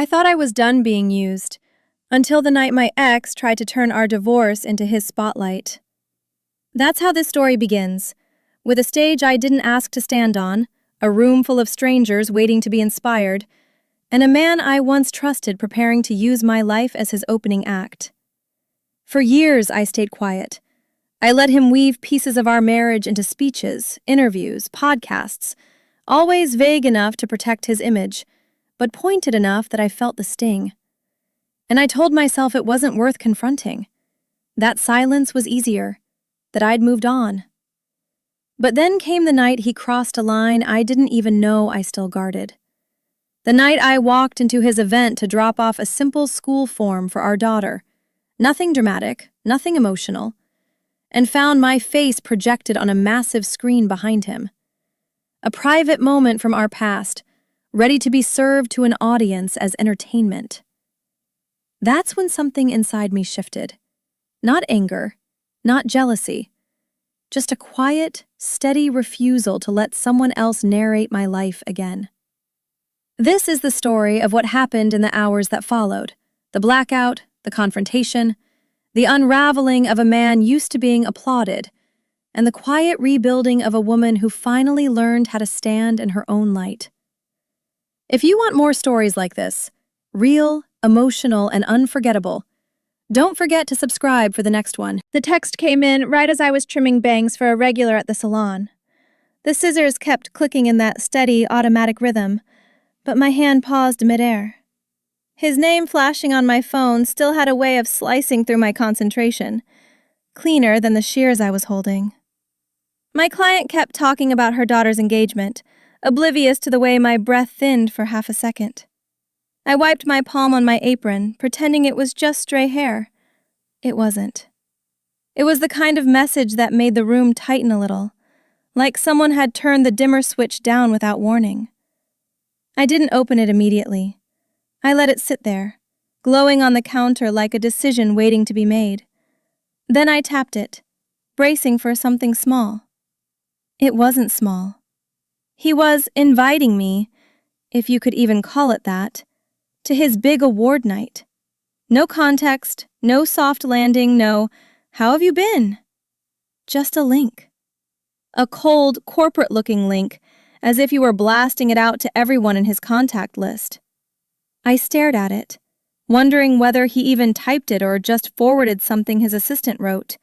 I thought I was done being used, until the night my ex tried to turn our divorce into his spotlight. That's how this story begins, with a stage I didn't ask to stand on, a room full of strangers waiting to be inspired, and a man I once trusted preparing to use my life as his opening act. For years, I stayed quiet. I let him weave pieces of our marriage into speeches, interviews, podcasts, always vague enough to protect his image, but pointed enough that I felt the sting. And I told myself it wasn't worth confronting. That silence was easier, that I'd moved on. But then came the night he crossed a line I didn't even know I still guarded. The night I walked into his event to drop off a simple school form for our daughter, nothing dramatic, nothing emotional, and found my face projected on a massive screen behind him. A private moment from our past, ready to be served to an audience as entertainment. That's when something inside me shifted. Not anger, not jealousy, just a quiet, steady refusal to let someone else narrate my life again. This is the story of what happened in the hours that followed, the blackout, the confrontation, the unraveling of a man used to being applauded, and the quiet rebuilding of a woman who finally learned how to stand in her own light. If you want more stories like this, real, emotional, and unforgettable, don't forget to subscribe for the next one. The text came in right as I was trimming bangs for a regular at the salon. The scissors kept clicking in that steady, automatic rhythm, but my hand paused midair. His name flashing on my phone still had a way of slicing through my concentration, cleaner than the shears I was holding. My client kept talking about her daughter's engagement, oblivious to the way my breath thinned for half a second. I wiped my palm on my apron, pretending it was just stray hair. It wasn't. It was the kind of message that made the room tighten a little, like someone had turned the dimmer switch down without warning. I didn't open it immediately. I let it sit there, glowing on the counter like a decision waiting to be made. Then I tapped it, bracing for something small. It wasn't small. He was inviting me, if you could even call it that, to his big award night. No context, no soft landing, no, "How have you been?" Just a link. A cold, corporate-looking link, as if he were blasting it out to everyone in his contact list. I stared at it, wondering whether he even typed it or just forwarded something his assistant wrote.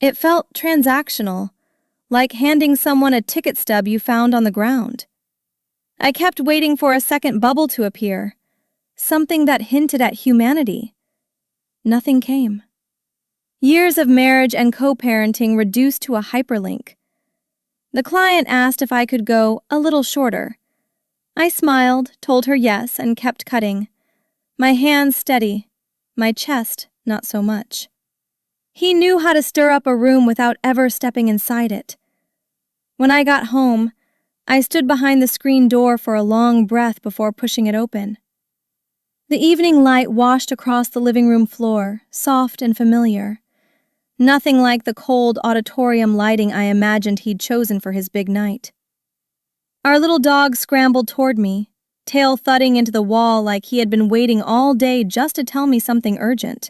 It felt transactional, like handing someone a ticket stub you found on the ground. I kept waiting for a second bubble to appear, something that hinted at humanity. Nothing came. Years of marriage and co-parenting reduced to a hyperlink. The client asked if I could go a little shorter. I smiled, told her yes, and kept cutting. My hands steady, my chest not so much. He knew how to stir up a room without ever stepping inside it. When I got home, I stood behind the screen door for a long breath before pushing it open. The evening light washed across the living room floor, soft and familiar. Nothing like the cold auditorium lighting I imagined he'd chosen for his big night. Our little dog scrambled toward me, tail thudding into the wall like he had been waiting all day just to tell me something urgent.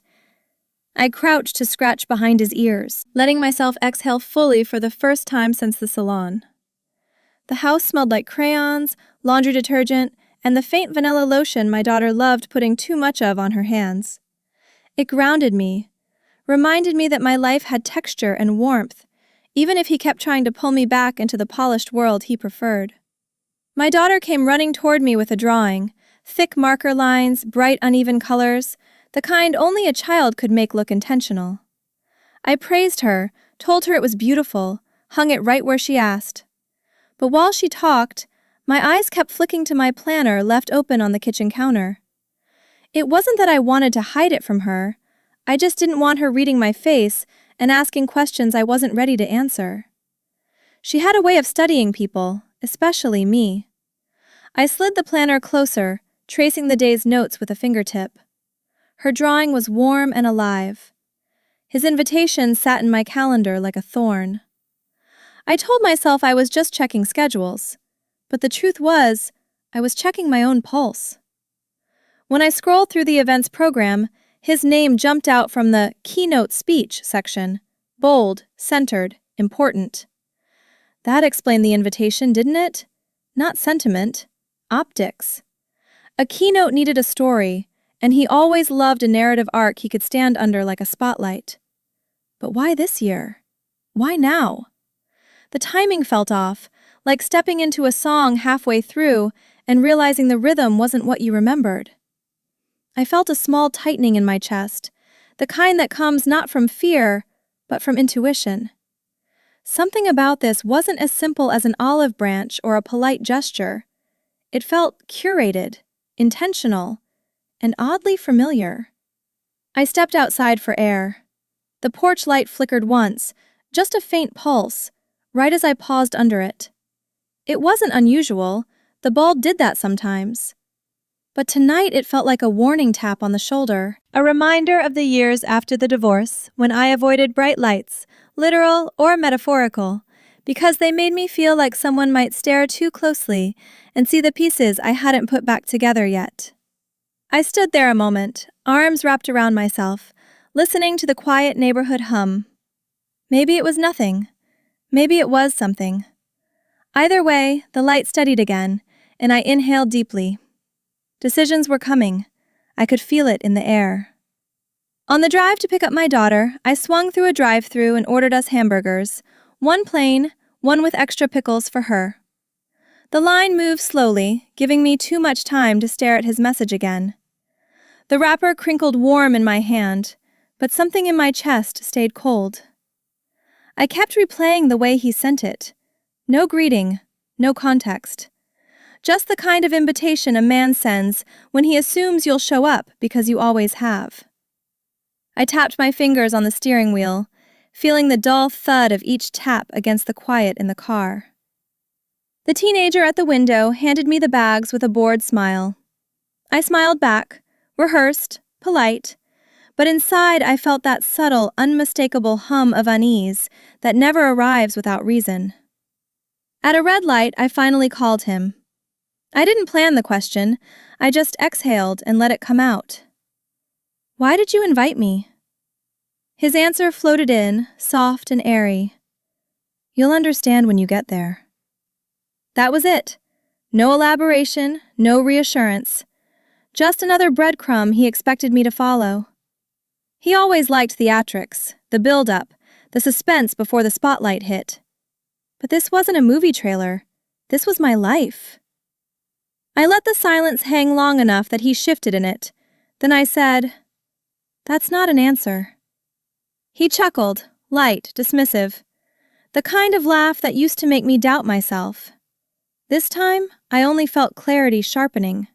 I crouched to scratch behind his ears, letting myself exhale fully for the first time since the salon. The house smelled like crayons, laundry detergent, and the faint vanilla lotion my daughter loved putting too much of on her hands. It grounded me, reminded me that my life had texture and warmth, even if he kept trying to pull me back into the polished world he preferred. My daughter came running toward me with a drawing, thick marker lines, bright uneven colors, the kind only a child could make look intentional. I praised her, told her it was beautiful, hung it right where she asked. But while she talked, my eyes kept flicking to my planner left open on the kitchen counter. It wasn't that I wanted to hide it from her, I just didn't want her reading my face and asking questions I wasn't ready to answer. She had a way of studying people, especially me. I slid the planner closer, tracing the day's notes with a fingertip. Her drawing was warm and alive. His invitation sat in my calendar like a thorn. I told myself I was just checking schedules, but the truth was, I was checking my own pulse. When I scrolled through the event's program, his name jumped out from the keynote speech section. Bold, centered, important. That explained the invitation, didn't it? Not sentiment. Optics. A keynote needed a story, and he always loved a narrative arc he could stand under like a spotlight. But why this year? Why now? The timing felt off, like stepping into a song halfway through and realizing the rhythm wasn't what you remembered. I felt a small tightening in my chest, the kind that comes not from fear, but from intuition. Something about this wasn't as simple as an olive branch or a polite gesture. It felt curated, intentional, and oddly familiar. I stepped outside for air. The porch light flickered once, just a faint pulse, right as I paused under it. It wasn't unusual, the bulb did that sometimes. But tonight it felt like a warning tap on the shoulder, a reminder of the years after the divorce when I avoided bright lights, literal or metaphorical, because they made me feel like someone might stare too closely and see the pieces I hadn't put back together yet. I stood there a moment, arms wrapped around myself, listening to the quiet neighborhood hum. Maybe it was nothing. Maybe it was something. Either way, the light steadied again, and I inhaled deeply. Decisions were coming. I could feel it in the air. On the drive to pick up my daughter, I swung through a drive-thru and ordered us hamburgers, one plain, one with extra pickles for her. The line moved slowly, giving me too much time to stare at his message again. The wrapper crinkled warm in my hand, but something in my chest stayed cold. I kept replaying the way he sent it. No greeting, no context. Just the kind of invitation a man sends when he assumes you'll show up because you always have. I tapped my fingers on the steering wheel, feeling the dull thud of each tap against the quiet in the car. The teenager at the window handed me the bags with a bored smile. I smiled back, rehearsed, polite, but inside I felt that subtle, unmistakable hum of unease that never arrives without reason. At a red light, I finally called him. I didn't plan the question, I just exhaled and let it come out. "Why did you invite me?" His answer floated in, soft and airy. "You'll understand when you get there." That was it. No elaboration, no reassurance. Just another breadcrumb he expected me to follow. He always liked theatrics, the build-up, the suspense before the spotlight hit. But this wasn't a movie trailer. This was my life. I let the silence hang long enough that he shifted in it. Then I said, "That's not an answer." He chuckled, light, dismissive. The kind of laugh that used to make me doubt myself. This time, I only felt clarity sharpening.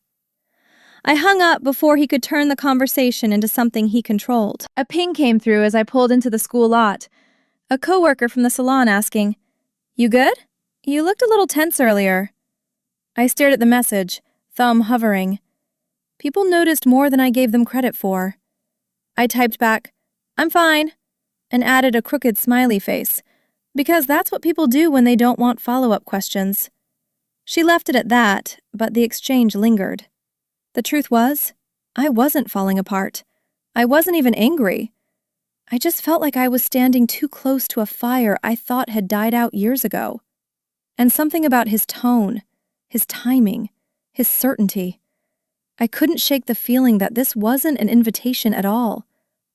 I hung up before he could turn the conversation into something he controlled. A ping came through as I pulled into the school lot. A coworker from the salon asking, "You good? You looked a little tense earlier." I stared at the message, thumb hovering. People noticed more than I gave them credit for. I typed back, "I'm fine," and added a crooked smiley face, because that's what people do when they don't want follow-up questions. She left it at that, but the exchange lingered. The truth was, I wasn't falling apart. I wasn't even angry. I just felt like I was standing too close to a fire I thought had died out years ago. And something about his tone, his timing, his certainty. I couldn't shake the feeling that this wasn't an invitation at all,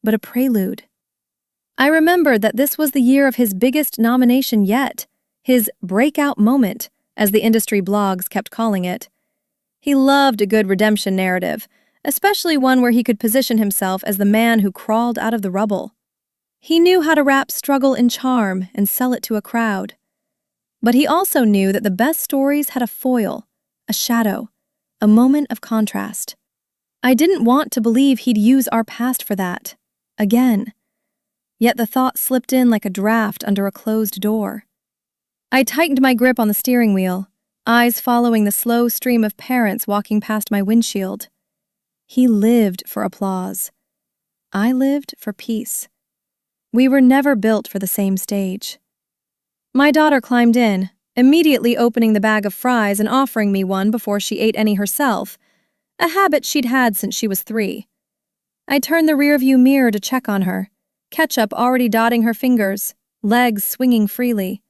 but a prelude. I remembered that this was the year of his biggest nomination yet, his breakout moment, as the industry blogs kept calling it. He loved a good redemption narrative, especially one where he could position himself as the man who crawled out of the rubble. He knew how to wrap struggle in charm and sell it to a crowd. But he also knew that the best stories had a foil, a shadow, a moment of contrast. I didn't want to believe he'd use our past for that, again. Yet the thought slipped in like a draft under a closed door. I tightened my grip on the steering wheel, eyes following the slow stream of parents walking past my windshield. He lived for applause. I lived for peace. We were never built for the same stage. My daughter climbed in, immediately opening the bag of fries and offering me one before she ate any herself. a habit she'd had since she was 3. I turned the rearview mirror to check on her, ketchup already dotting her fingers, legs swinging freely.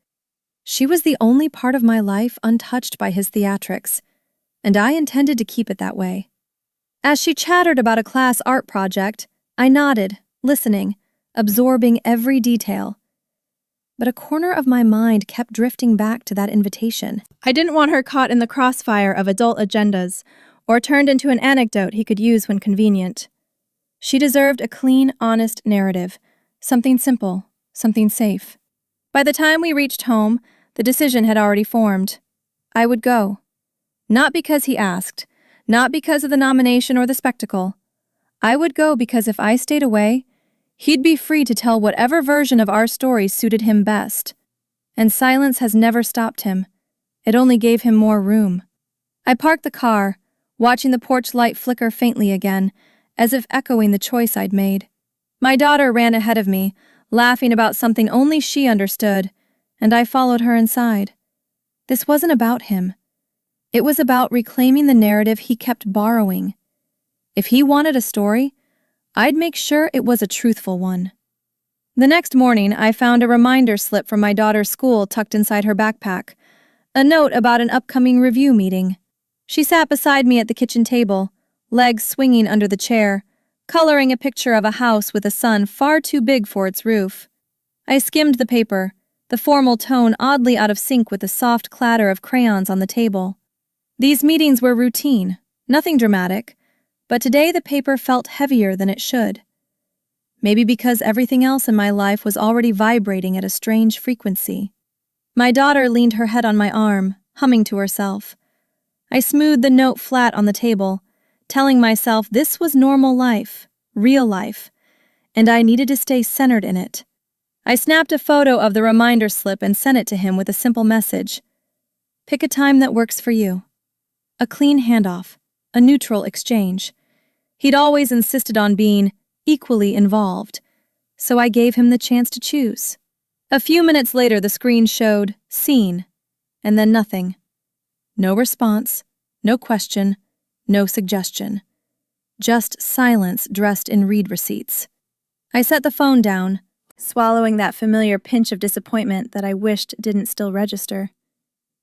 She was the only part of my life untouched by his theatrics, and I intended to keep it that way. As she chattered about a class art project, I nodded, listening, absorbing every detail. But a corner of my mind kept drifting back to that invitation. I didn't want her caught in the crossfire of adult agendas, or turned into an anecdote he could use when convenient. She deserved a clean, honest narrative, something simple, something safe. By the time we reached home, the decision had already formed. I would go. Not because he asked, not because of the nomination or the spectacle. I would go because if I stayed away, he'd be free to tell whatever version of our story suited him best. And silence has never stopped him. It only gave him more room. I parked the car, watching the porch light flicker faintly again, as if echoing the choice I'd made. My daughter ran ahead of me, laughing about something only she understood, and I followed her inside. This wasn't about him. It was about reclaiming the narrative he kept borrowing. If he wanted a story, I'd make sure it was a truthful one. The next morning, I found a reminder slip from my daughter's school tucked inside her backpack, a note about an upcoming review meeting. She sat beside me at the kitchen table, legs swinging under the chair, coloring a picture of a house with a sun far too big for its roof. I skimmed the paper, the formal tone oddly out of sync with the soft clatter of crayons on the table. These meetings were routine, nothing dramatic, but today the paper felt heavier than it should. Maybe because everything else in my life was already vibrating at a strange frequency. My daughter leaned her head on my arm, humming to herself. I smoothed the note flat on the table, telling myself this was normal life, real life, and I needed to stay centered in it. I snapped a photo of the reminder slip and sent it to him with a simple message. Pick a time that works for you. A clean handoff, a neutral exchange. He'd always insisted on being equally involved, so I gave him the chance to choose. A few minutes later, the screen showed seen, and then nothing. No response, no question, no suggestion. Just silence dressed in read receipts. I set the phone down, swallowing that familiar pinch of disappointment that I wished didn't still register.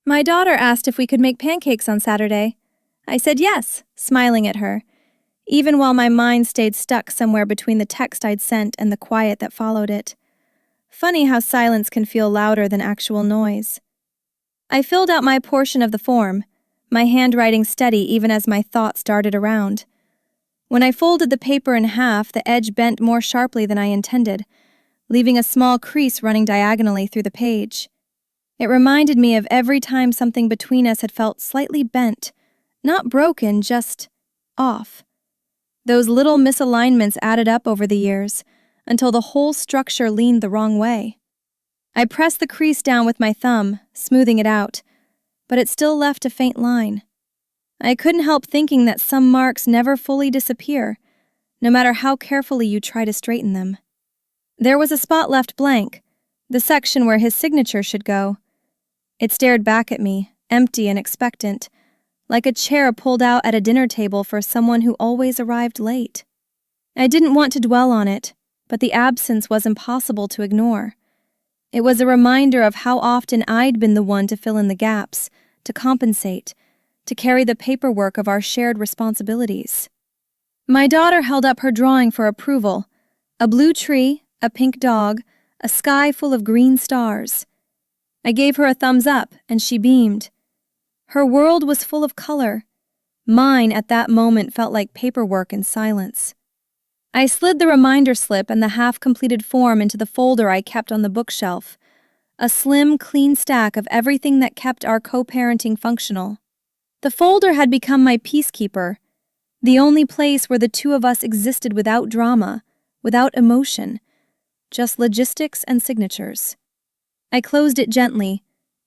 My daughter asked if we could make pancakes on Saturday. I said yes, smiling at her, even while my mind stayed stuck somewhere between the text I'd sent and the quiet that followed it. Funny how silence can feel louder than actual noise. I filled out my portion of the form, my handwriting steady even as my thoughts darted around. When I folded the paper in half, the edge bent more sharply than I intended, leaving a small crease running diagonally through the page. It reminded me of every time something between us had felt slightly bent, not broken, just off. Those little misalignments added up over the years, until the whole structure leaned the wrong way. I pressed the crease down with my thumb, smoothing it out, but it still left a faint line. I couldn't help thinking that some marks never fully disappear, no matter how carefully you try to straighten them. There was a spot left blank, the section where his signature should go. It stared back at me, empty and expectant, like a chair pulled out at a dinner table for someone who always arrived late. I didn't want to dwell on it, but the absence was impossible to ignore. It was a reminder of how often I'd been the one to fill in the gaps, to compensate, to carry the paperwork of our shared responsibilities. My daughter held up her drawing for approval, a blue tree, a pink dog, a sky full of green stars. I gave her a thumbs up, and she beamed. Her world was full of color. Mine at that moment felt like paperwork in silence. I slid the reminder slip and the half-completed form into the folder I kept on the bookshelf, a slim, clean stack of everything that kept our co-parenting functional. The folder had become my peacekeeper, the only place where the two of us existed without drama, without emotion, just logistics and signatures. I closed it gently,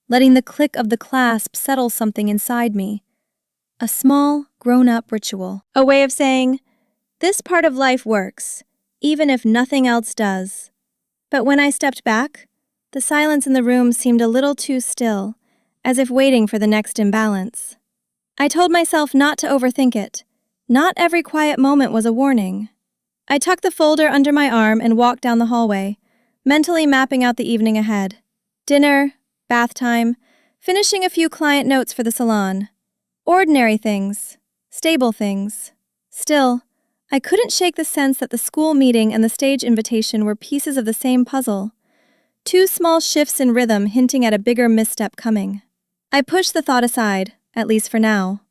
letting the click of the clasp settle something inside me. A small, grown-up ritual. A way of saying, this part of life works, even if nothing else does. But when I stepped back, the silence in the room seemed a little too still, as if waiting for the next imbalance. I told myself not to overthink it, Not every quiet moment was a warning. I tucked the folder under my arm and walked down the hallway, mentally mapping out the evening ahead. Dinner, bath time, finishing a few client notes for the salon. Ordinary things, stable things. Still, I couldn't shake the sense that the school meeting and the stage invitation were pieces of the same puzzle. Two small shifts in rhythm hinting at a bigger misstep coming. I pushed the thought aside, at least for now.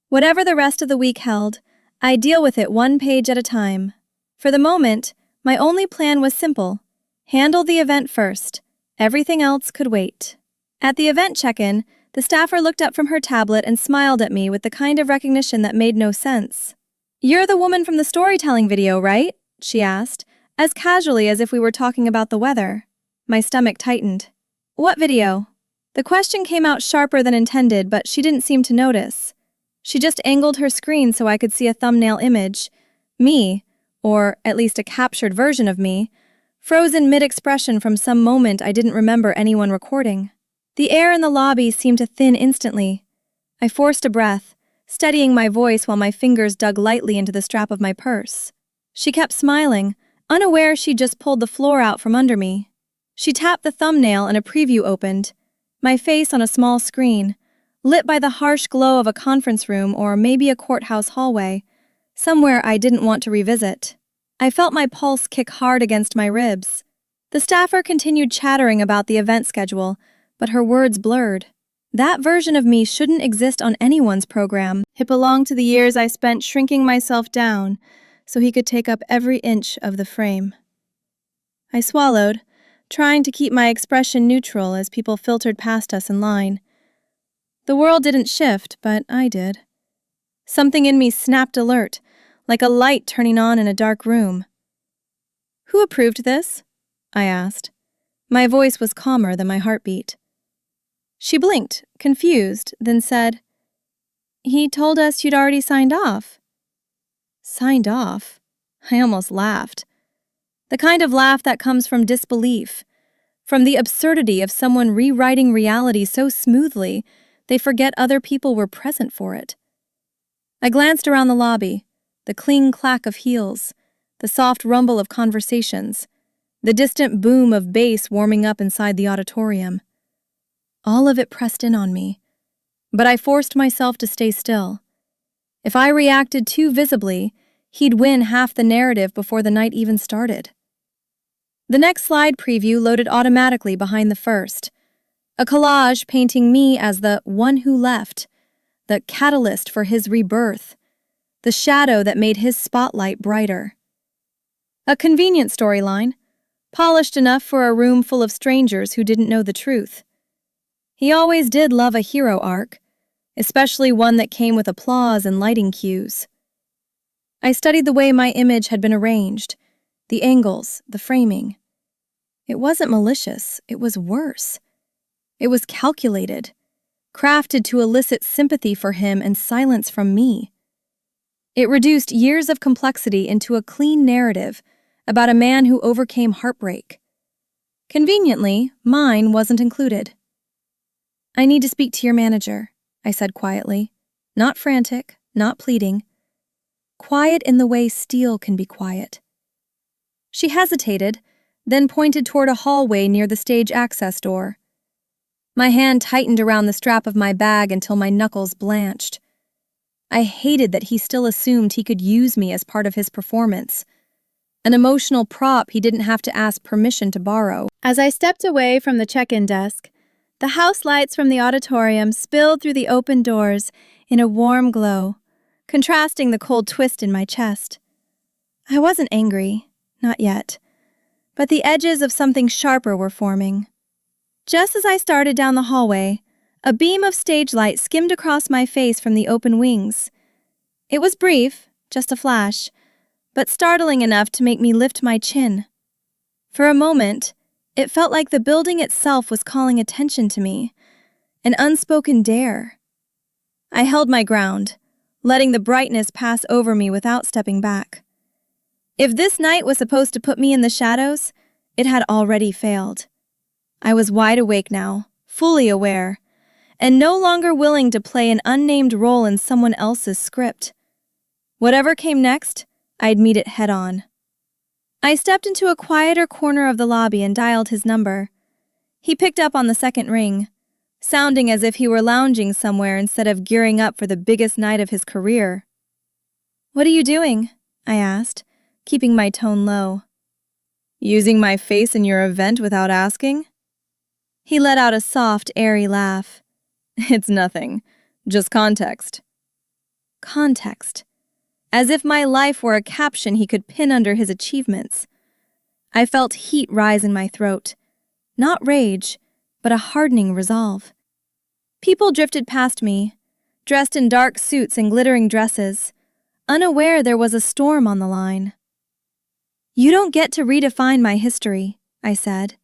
Whatever the rest of the week held, I'd deal with it one page at a time. For the moment, my only plan was simple. Handle the event first. Everything else could wait. At the event check-in, the staffer looked up from her tablet and smiled at me with the kind of recognition that made no sense. "You're the woman from the storytelling video, right?" she asked, as casually as if we were talking about the weather. My stomach tightened. "What video?" The question came out sharper than intended, but she didn't seem to notice. She just angled her screen so I could see a thumbnail image. Me, or at least a captured version of me, frozen mid-expression from some moment I didn't remember anyone recording. The air in the lobby seemed to thin instantly. I forced a breath, steadying my voice while my fingers dug lightly into the strap of my purse. She kept smiling, unaware she'd just pulled the floor out from under me. She tapped the thumbnail and a preview opened, my face on a small screen, lit by the harsh glow of a conference room or maybe a courthouse hallway, somewhere I didn't want to revisit. I felt my pulse kick hard against my ribs. The staffer continued chattering about the event schedule, but her words blurred. That version of me shouldn't exist on anyone's program. It belonged to the years I spent shrinking myself down so he could take up every inch of the frame. I swallowed, trying to keep my expression neutral as people filtered past us in line. The world didn't shift, but I did. Something in me snapped alert, like a light turning on in a dark room. "Who approved this?" I asked. My voice was calmer than my heartbeat. She blinked, confused, then said, "He told us you'd already signed off." Signed off? I almost laughed. The kind of laugh that comes from disbelief, from the absurdity of someone rewriting reality so smoothly they forget other people were present for it. I glanced around the lobby, the cling-clack of heels, the soft rumble of conversations, the distant boom of bass warming up inside the auditorium. All of it pressed in on me, but I forced myself to stay still. If I reacted too visibly, he'd win half the narrative before the night even started. The next slide preview loaded automatically behind the first, a collage painting me as the one who left, the catalyst for his rebirth, the shadow that made his spotlight brighter. A convenient storyline, polished enough for a room full of strangers who didn't know the truth. He always did love a hero arc, especially one that came with applause and lighting cues. I studied the way my image had been arranged, the angles, the framing. It wasn't malicious, it was worse. It was calculated, crafted to elicit sympathy for him and silence from me. It reduced years of complexity into a clean narrative about a man who overcame heartbreak. Conveniently, mine wasn't included. "I need to speak to your manager," I said quietly. Not frantic, not pleading. Quiet in the way steel can be quiet. She hesitated, then pointed toward a hallway near the stage access door. My hand tightened around the strap of my bag until my knuckles blanched. I hated that he still assumed he could use me as part of his performance, an emotional prop he didn't have to ask permission to borrow. As I stepped away from the check-in desk, the house lights from the auditorium spilled through the open doors in a warm glow, contrasting the cold twist in my chest. I wasn't angry, not yet, but the edges of something sharper were forming. Just as I started down the hallway, a beam of stage light skimmed across my face from the open wings. It was brief, just a flash, but startling enough to make me lift my chin. For a moment, it felt like the building itself was calling attention to me, an unspoken dare. I held my ground, letting the brightness pass over me without stepping back. If this night was supposed to put me in the shadows, it had already failed. I was wide awake now, fully aware, and no longer willing to play an unnamed role in someone else's script. Whatever came next, I'd meet it head on. I stepped into a quieter corner of the lobby and dialed his number. He picked up on the second ring, sounding as if he were lounging somewhere instead of gearing up for the biggest night of his career. "What are you doing?" I asked, keeping my tone low. "Using my face in your event without asking?" He let out a soft, airy laugh. "It's nothing, just context." Context. As if my life were a caption he could pin under his achievements. I felt heat rise in my throat. Not rage, but a hardening resolve. People drifted past me, dressed in dark suits and glittering dresses, unaware there was a storm on the line. "You don't get to redefine my history," I said.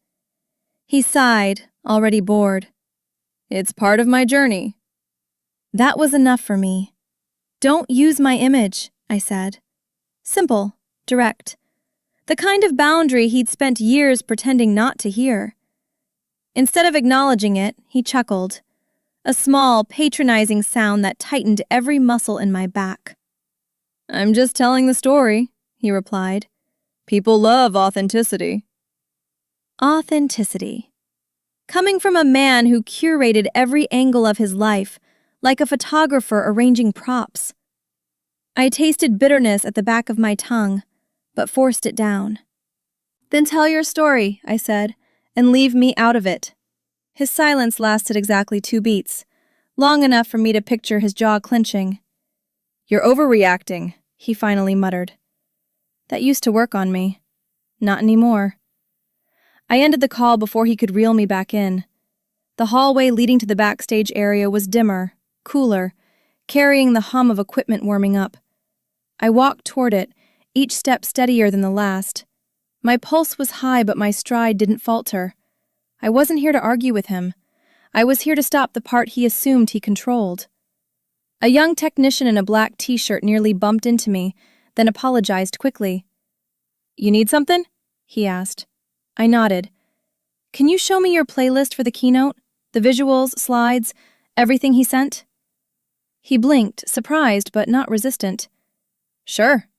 He sighed, already bored. "It's part of my journey." That was enough for me. "Don't use my image," I said. Simple, direct. The kind of boundary he'd spent years pretending not to hear. Instead of acknowledging it, he chuckled. A small, patronizing sound that tightened every muscle in my back. "I'm just telling the story," he replied. "People love authenticity." Authenticity. Coming from a man who curated every angle of his life, like a photographer arranging props. I tasted bitterness at the back of my tongue, but forced it down. "Then tell your story," I said, "and leave me out of it." His silence lasted exactly 2 beats, long enough for me to picture his jaw clenching. "You're overreacting," he finally muttered. That used to work on me. Not anymore. I ended the call before he could reel me back in. The hallway leading to the backstage area was dimmer, cooler, carrying the hum of equipment warming up. I walked toward it, each step steadier than the last. My pulse was high, but my stride didn't falter. I wasn't here to argue with him. I was here to stop the part he assumed he controlled. A young technician in a black t-shirt nearly bumped into me, then apologized quickly. "You need something?" he asked. I nodded. "Can you show me your playlist for the keynote? The visuals, slides, everything he sent?" He blinked, surprised but not resistant. "Sure."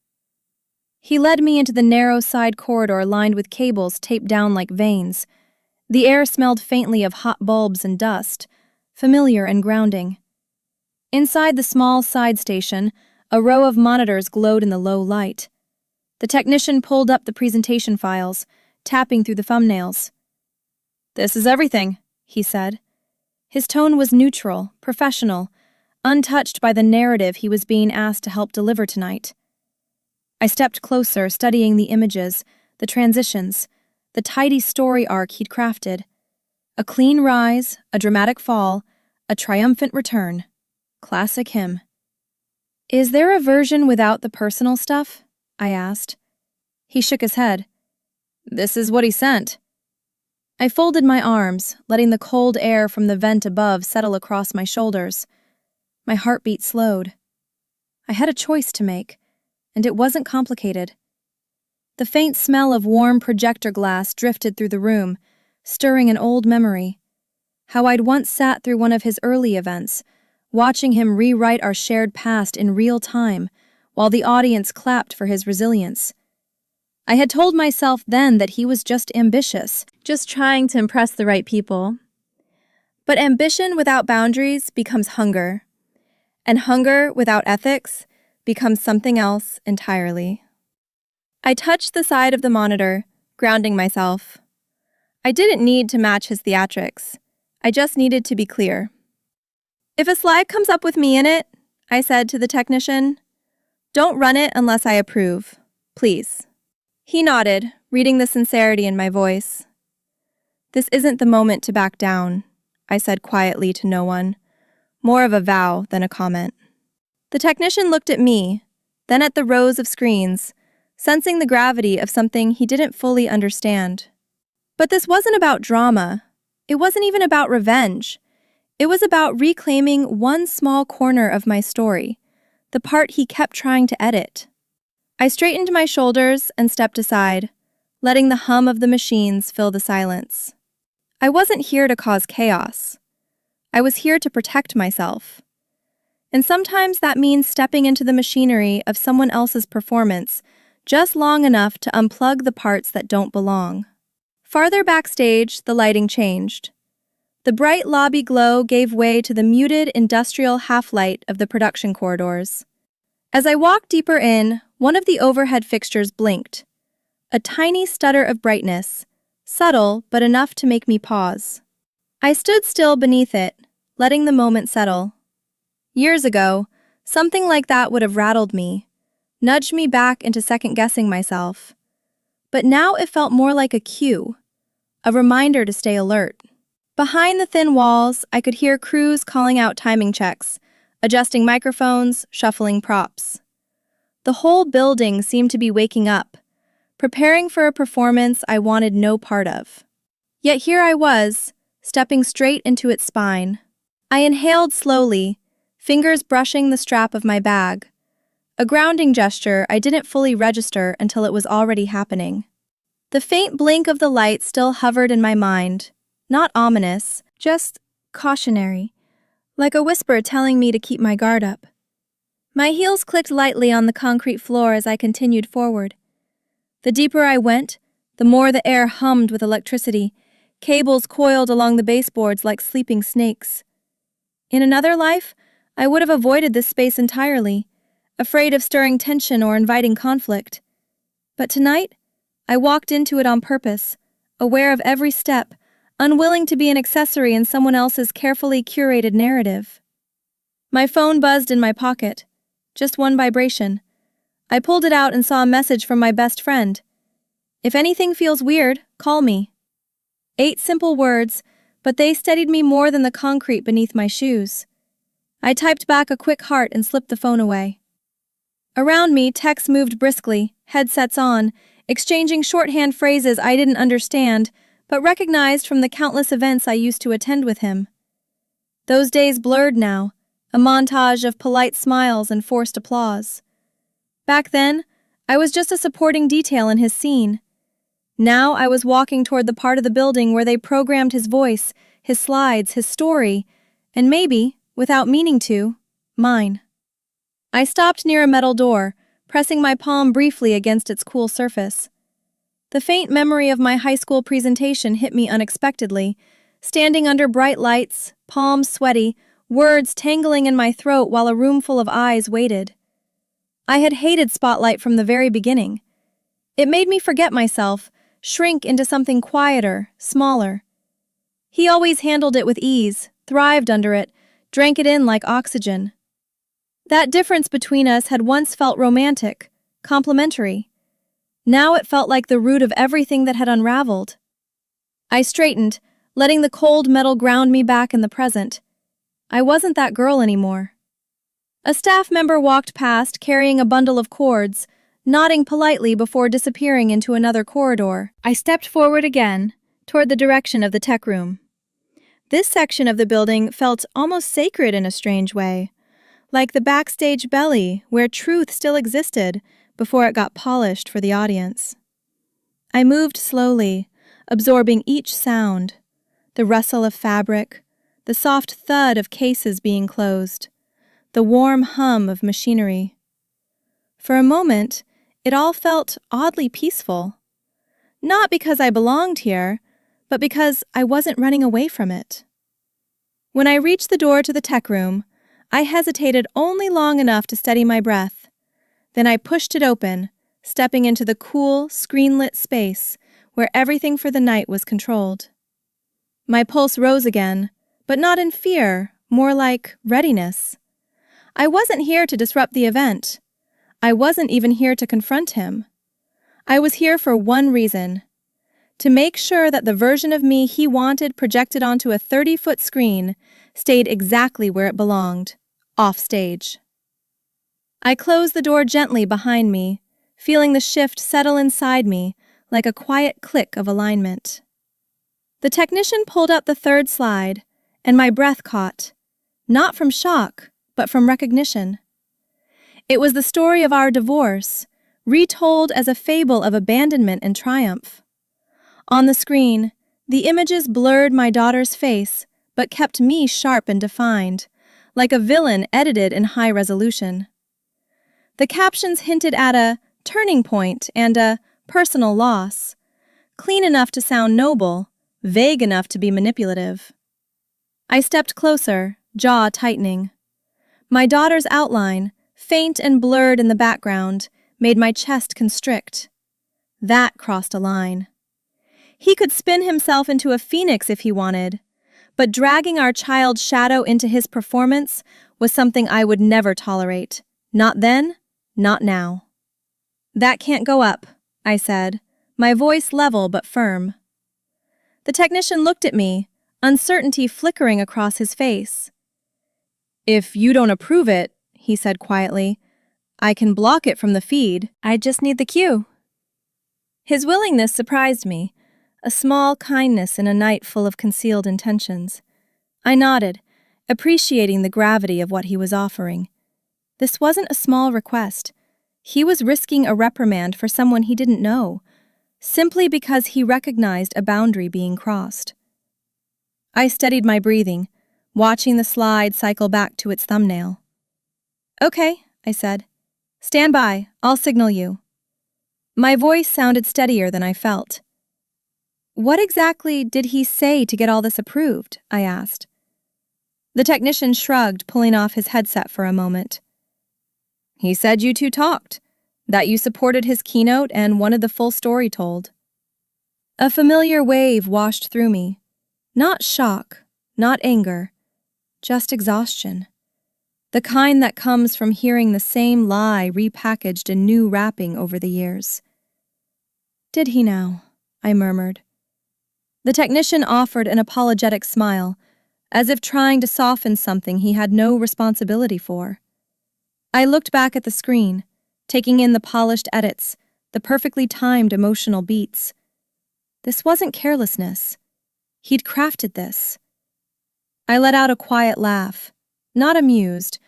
He led me into the narrow side corridor lined with cables taped down like veins. The air smelled faintly of hot bulbs and dust, familiar and grounding. Inside the small side station, a row of monitors glowed in the low light. The technician pulled up the presentation files, tapping through the thumbnails. "This is everything," he said. His tone was neutral, professional, untouched by the narrative he was being asked to help deliver tonight. I stepped closer, studying the images, the transitions, the tidy story arc he'd crafted. A clean rise, a dramatic fall, a triumphant return. Classic him. "Is there a version without the personal stuff?" I asked. He shook his head. "This is what he sent." I folded my arms, letting the cold air from the vent above settle across my shoulders. My heartbeat slowed. I had a choice to make, and it wasn't complicated. The faint smell of warm projector glass drifted through the room, stirring an old memory. How I'd once sat through one of his early events, watching him rewrite our shared past in real time, while the audience clapped for his resilience. I had told myself then that he was just ambitious, just trying to impress the right people. But ambition without boundaries becomes hunger, and hunger without ethics becomes something else entirely. I touched the side of the monitor, grounding myself. I didn't need to match his theatrics. I just needed to be clear. "If a slide comes up with me in it," I said to the technician, "don't run it unless I approve, please." He nodded, reading the sincerity in my voice. "This isn't the moment to back down," I said quietly to no one, more of a vow than a comment. The technician looked at me, then at the rows of screens, sensing the gravity of something he didn't fully understand. But this wasn't about drama. It wasn't even about revenge. It was about reclaiming one small corner of my story, the part he kept trying to edit. I straightened my shoulders and stepped aside, letting the hum of the machines fill the silence. I wasn't here to cause chaos. I was here to protect myself. And sometimes that means stepping into the machinery of someone else's performance, just long enough to unplug the parts that don't belong. Farther backstage, the lighting changed. The bright lobby glow gave way to the muted industrial half-light of the production corridors. As I walked deeper in, one of the overhead fixtures blinked. A tiny stutter of brightness, subtle but enough to make me pause. I stood still beneath it, letting the moment settle. Years ago, something like that would have rattled me, nudged me back into second-guessing myself. But now it felt more like a cue, a reminder to stay alert. Behind the thin walls, I could hear crews calling out timing checks, adjusting microphones, shuffling props. The whole building seemed to be waking up, preparing for a performance I wanted no part of. Yet here I was, stepping straight into its spine. I inhaled slowly, fingers brushing the strap of my bag, a grounding gesture I didn't fully register until it was already happening. The faint blink of the light still hovered in my mind, not ominous, just cautionary, like a whisper telling me to keep my guard up. My heels clicked lightly on the concrete floor as I continued forward. The deeper I went, the more the air hummed with electricity, cables coiled along the baseboards like sleeping snakes. In another life, I would have avoided this space entirely, afraid of stirring tension or inviting conflict. But tonight, I walked into it on purpose, aware of every step, unwilling to be an accessory in someone else's carefully curated narrative. My phone buzzed in my pocket, just one vibration. I pulled it out and saw a message from my best friend. "If anything feels weird, call me." 8 simple words, but they steadied me more than the concrete beneath my shoes. I typed back a quick heart and slipped the phone away. Around me, texts moved briskly, headsets on, exchanging shorthand phrases I didn't understand, but recognized from the countless events I used to attend with him. Those days blurred now, a montage of polite smiles and forced applause. Back then, I was just a supporting detail in his scene. Now I was walking toward the part of the building where they programmed his voice, his slides, his story, and maybe, without meaning to, mine. I stopped near a metal door, pressing my palm briefly against its cool surface. The faint memory of my high school presentation hit me unexpectedly, standing under bright lights, palms sweaty, words tangling in my throat while a room full of eyes waited. I had hated spotlight from the very beginning. It made me forget myself, shrink into something quieter, smaller. He always handled it with ease, thrived under it, drank it in like oxygen. That difference between us had once felt romantic, complementary. Now it felt like the root of everything that had unraveled. I straightened, letting the cold metal ground me back in the present. I wasn't that girl anymore. A staff member walked past carrying a bundle of cords, nodding politely before disappearing into another corridor. I stepped forward again, toward the direction of the tech room. This section of the building felt almost sacred in a strange way, like the backstage belly where truth still existed before it got polished for the audience. I moved slowly, absorbing each sound, the rustle of fabric, the soft thud of cases being closed, the warm hum of machinery. For a moment, it all felt oddly peaceful. Not because I belonged here, but because I wasn't running away from it. When I reached the door to the tech room, I hesitated only long enough to steady my breath. Then I pushed it open, stepping into the cool, screen-lit space where everything for the night was controlled. My pulse rose again, but not in fear, more like readiness. I wasn't here to disrupt the event. I wasn't even here to confront him. I was here for one reason: to make sure that the version of me he wanted projected onto a 30-foot screen stayed exactly where it belonged, off stage. I closed the door gently behind me, feeling the shift settle inside me like a quiet click of alignment. The technician pulled up the third slide, and my breath caught, not from shock, but from recognition. It was the story of our divorce, retold as a fable of abandonment and triumph. On the screen, the images blurred my daughter's face, but kept me sharp and defined, like a villain edited in high resolution. The captions hinted at a turning point and a personal loss, clean enough to sound noble, vague enough to be manipulative. I stepped closer, jaw tightening. My daughter's outline, faint and blurred in the background, made my chest constrict. That crossed a line. He could spin himself into a phoenix if he wanted, but dragging our child's shadow into his performance was something I would never tolerate. Not then, not now. "That can't go up," I said, my voice level but firm. The technician looked at me, uncertainty flickering across his face. "If you don't approve it," he said quietly, "I can block it from the feed. I just need the cue." His willingness surprised me, a small kindness in a night full of concealed intentions. I nodded, appreciating the gravity of what he was offering. This wasn't a small request. He was risking a reprimand for someone he didn't know, simply because he recognized a boundary being crossed. I steadied my breathing, watching the slide cycle back to its thumbnail. "Okay," I said. "Stand by, I'll signal you." My voice sounded steadier than I felt. "What exactly did he say to get all this approved?" I asked. The technician shrugged, pulling off his headset for a moment. "He said you two talked, that you supported his keynote and wanted the full story told." A familiar wave washed through me. Not shock, not anger, just exhaustion. The kind that comes from hearing the same lie repackaged in new wrapping over the years. "Did he now?" I murmured. The technician offered an apologetic smile, as if trying to soften something he had no responsibility for. I looked back at the screen, taking in the polished edits, the perfectly timed emotional beats. This wasn't carelessness. He'd crafted this. I let out a quiet laugh, not amused,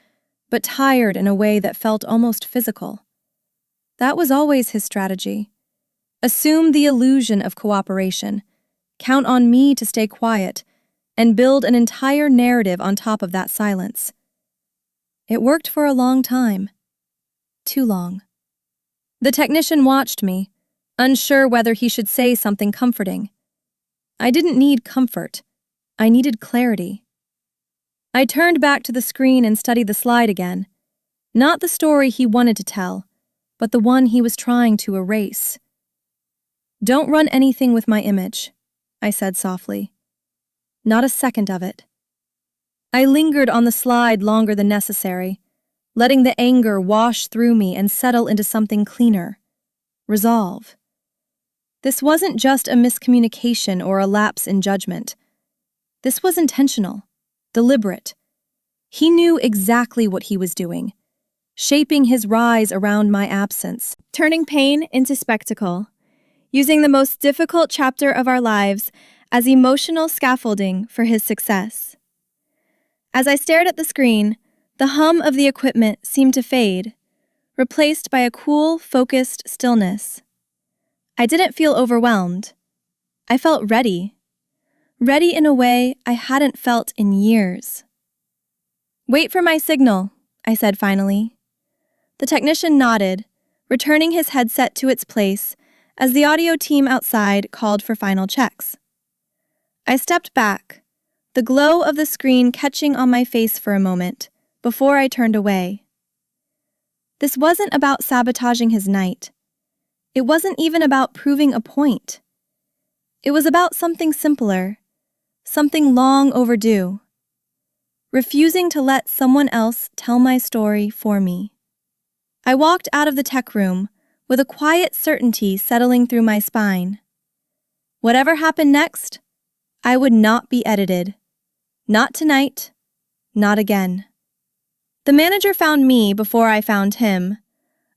but tired in a way that felt almost physical. That was always his strategy. Assume the illusion of cooperation, count on me to stay quiet, and build an entire narrative on top of that silence. It worked for a long time. Too long. The technician watched me, unsure whether he should say something comforting. I didn't need comfort. I needed clarity. I turned back to the screen and studied the slide again. Not the story he wanted to tell, but the one he was trying to erase. "Don't run anything with my image," I said softly. Not a second of it. I lingered on the slide longer than necessary, letting the anger wash through me and settle into something cleaner. Resolve. This wasn't just a miscommunication or a lapse in judgment. This was intentional, deliberate. He knew exactly what he was doing, shaping his rise around my absence, turning pain into spectacle, using the most difficult chapter of our lives as emotional scaffolding for his success. As I stared at the screen, the hum of the equipment seemed to fade, replaced by a cool, focused stillness. I didn't feel overwhelmed. I felt ready. Ready in a way I hadn't felt in years. "Wait for my signal," I said finally. The technician nodded, returning his headset to its place as the audio team outside called for final checks. I stepped back, the glow of the screen catching on my face for a moment, before I turned away. This wasn't about sabotaging his night. It wasn't even about proving a point. It was about something simpler, something long overdue. Refusing to let someone else tell my story for me. I walked out of the tech room with a quiet certainty settling through my spine. Whatever happened next, I would not be edited. Not tonight, not again. The manager found me before I found him,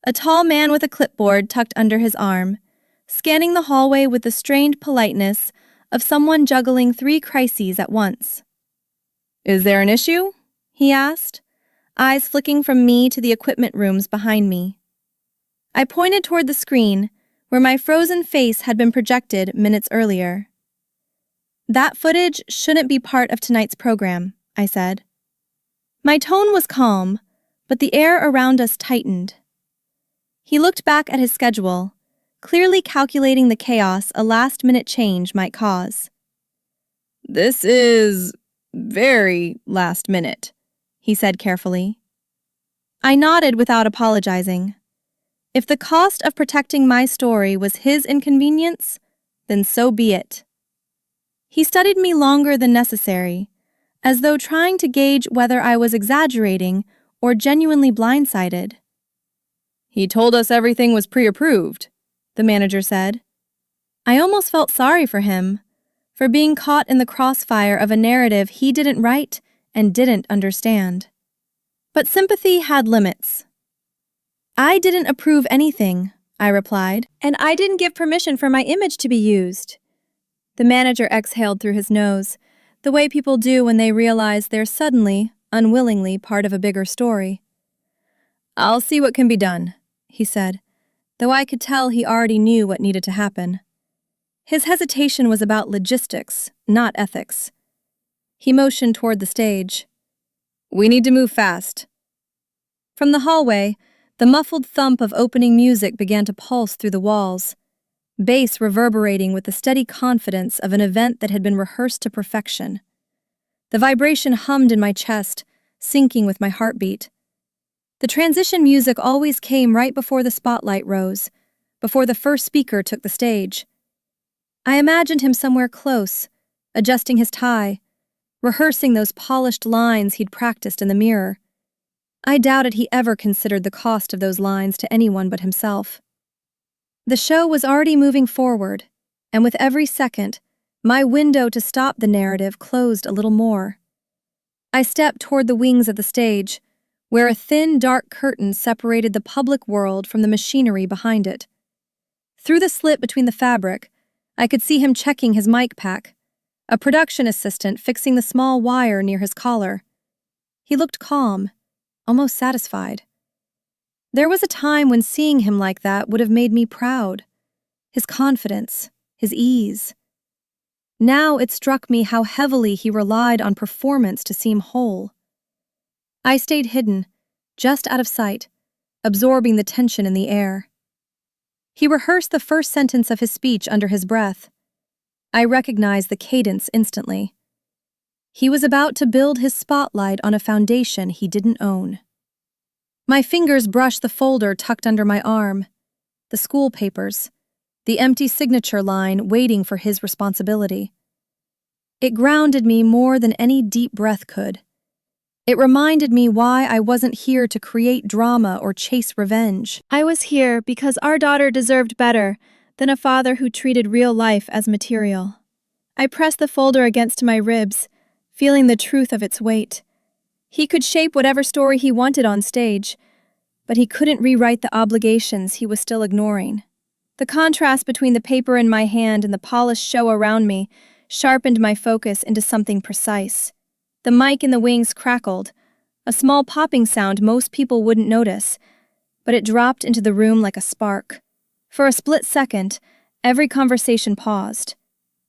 a tall man with a clipboard tucked under his arm, scanning the hallway with the strained politeness of someone juggling 3 crises at once. "Is there an issue?" he asked, eyes flicking from me to the equipment rooms behind me. I pointed toward the screen, where my frozen face had been projected minutes earlier. "That footage shouldn't be part of tonight's program," I said. My tone was calm, but the air around us tightened. He looked back at his schedule, clearly calculating the chaos a last-minute change might cause. "This is very last minute," he said carefully. I nodded without apologizing. If the cost of protecting my story was his inconvenience, then so be it. He studied me longer than necessary, as though trying to gauge whether I was exaggerating or genuinely blindsided. "He told us everything was pre-approved," the manager said. I almost felt sorry for him, for being caught in the crossfire of a narrative he didn't write and didn't understand. But sympathy had limits. "I didn't approve anything," I replied, "and I didn't give permission for my image to be used." The manager exhaled through his nose, the way people do when they realize they're suddenly, unwillingly part of a bigger story. "I'll see what can be done," he said, though I could tell he already knew what needed to happen. His hesitation was about logistics, not ethics. He motioned toward the stage. "We need to move fast." From the hallway, the muffled thump of opening music began to pulse through the walls, bass reverberating with the steady confidence of an event that had been rehearsed to perfection. The vibration hummed in my chest, syncing with my heartbeat. The transition music always came right before the spotlight rose, before the first speaker took the stage. I imagined him somewhere close, adjusting his tie, rehearsing those polished lines he'd practiced in the mirror. I doubted he ever considered the cost of those lines to anyone but himself. The show was already moving forward, and with every second, my window to stop the narrative closed a little more. I stepped toward the wings of the stage, where a thin, dark curtain separated the public world from the machinery behind it. Through the slit between the fabric, I could see him checking his mic pack, a production assistant fixing the small wire near his collar. He looked calm, almost satisfied. There was a time when seeing him like that would have made me proud. His confidence, his ease. Now it struck me how heavily he relied on performance to seem whole. I stayed hidden, just out of sight, absorbing the tension in the air. He rehearsed the first sentence of his speech under his breath. I recognized the cadence instantly. He was about to build his spotlight on a foundation he didn't own. My fingers brushed the folder tucked under my arm, the school papers, the empty signature line waiting for his responsibility. It grounded me more than any deep breath could. It reminded me why I wasn't here to create drama or chase revenge. I was here because our daughter deserved better than a father who treated real life as material. I pressed the folder against my ribs, feeling the truth of its weight. He could shape whatever story he wanted on stage, but he couldn't rewrite the obligations he was still ignoring. The contrast between the paper in my hand and the polished show around me sharpened my focus into something precise. The mic in the wings crackled, a small popping sound most people wouldn't notice, but it dropped into the room like a spark. For a split second, every conversation paused.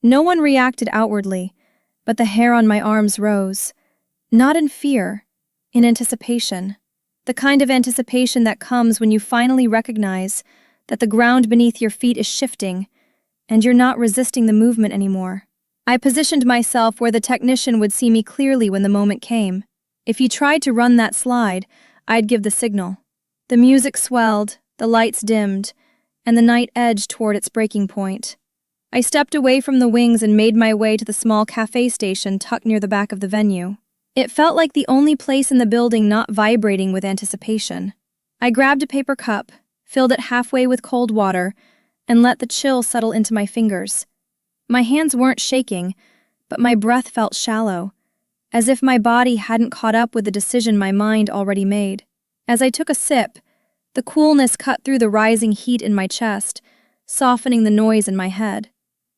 No one reacted outwardly, but the hair on my arms rose. Not in fear, in anticipation. The kind of anticipation that comes when you finally recognize that the ground beneath your feet is shifting, and you're not resisting the movement anymore. I positioned myself where the technician would see me clearly when the moment came. If he tried to run that slide, I'd give the signal. The music swelled, the lights dimmed, and the night edged toward its breaking point. I stepped away from the wings and made my way to the small cafe station tucked near the back of the venue. It felt like the only place in the building not vibrating with anticipation. I grabbed a paper cup, filled it halfway with cold water, and let the chill settle into my fingers. My hands weren't shaking, but my breath felt shallow, as if my body hadn't caught up with the decision my mind already made. As I took a sip, the coolness cut through the rising heat in my chest, softening the noise in my head.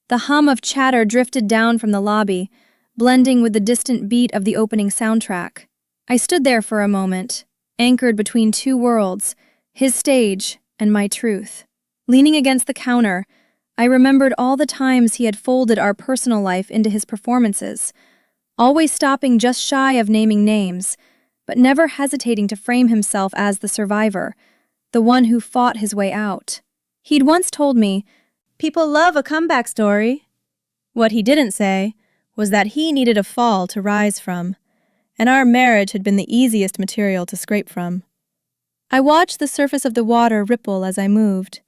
The hum of chatter drifted down from the lobby, blending with the distant beat of the opening soundtrack. I stood there for a moment, anchored between two worlds, his stage and my truth. Leaning against the counter, I remembered all the times he had folded our personal life into his performances, always stopping just shy of naming names, but never hesitating to frame himself as the survivor, the one who fought his way out. He'd once told me, "People love a comeback story." What he didn't say was that he needed a fall to rise from, and our marriage had been the easiest material to scrape from. I watched the surface of the water ripple as I moved.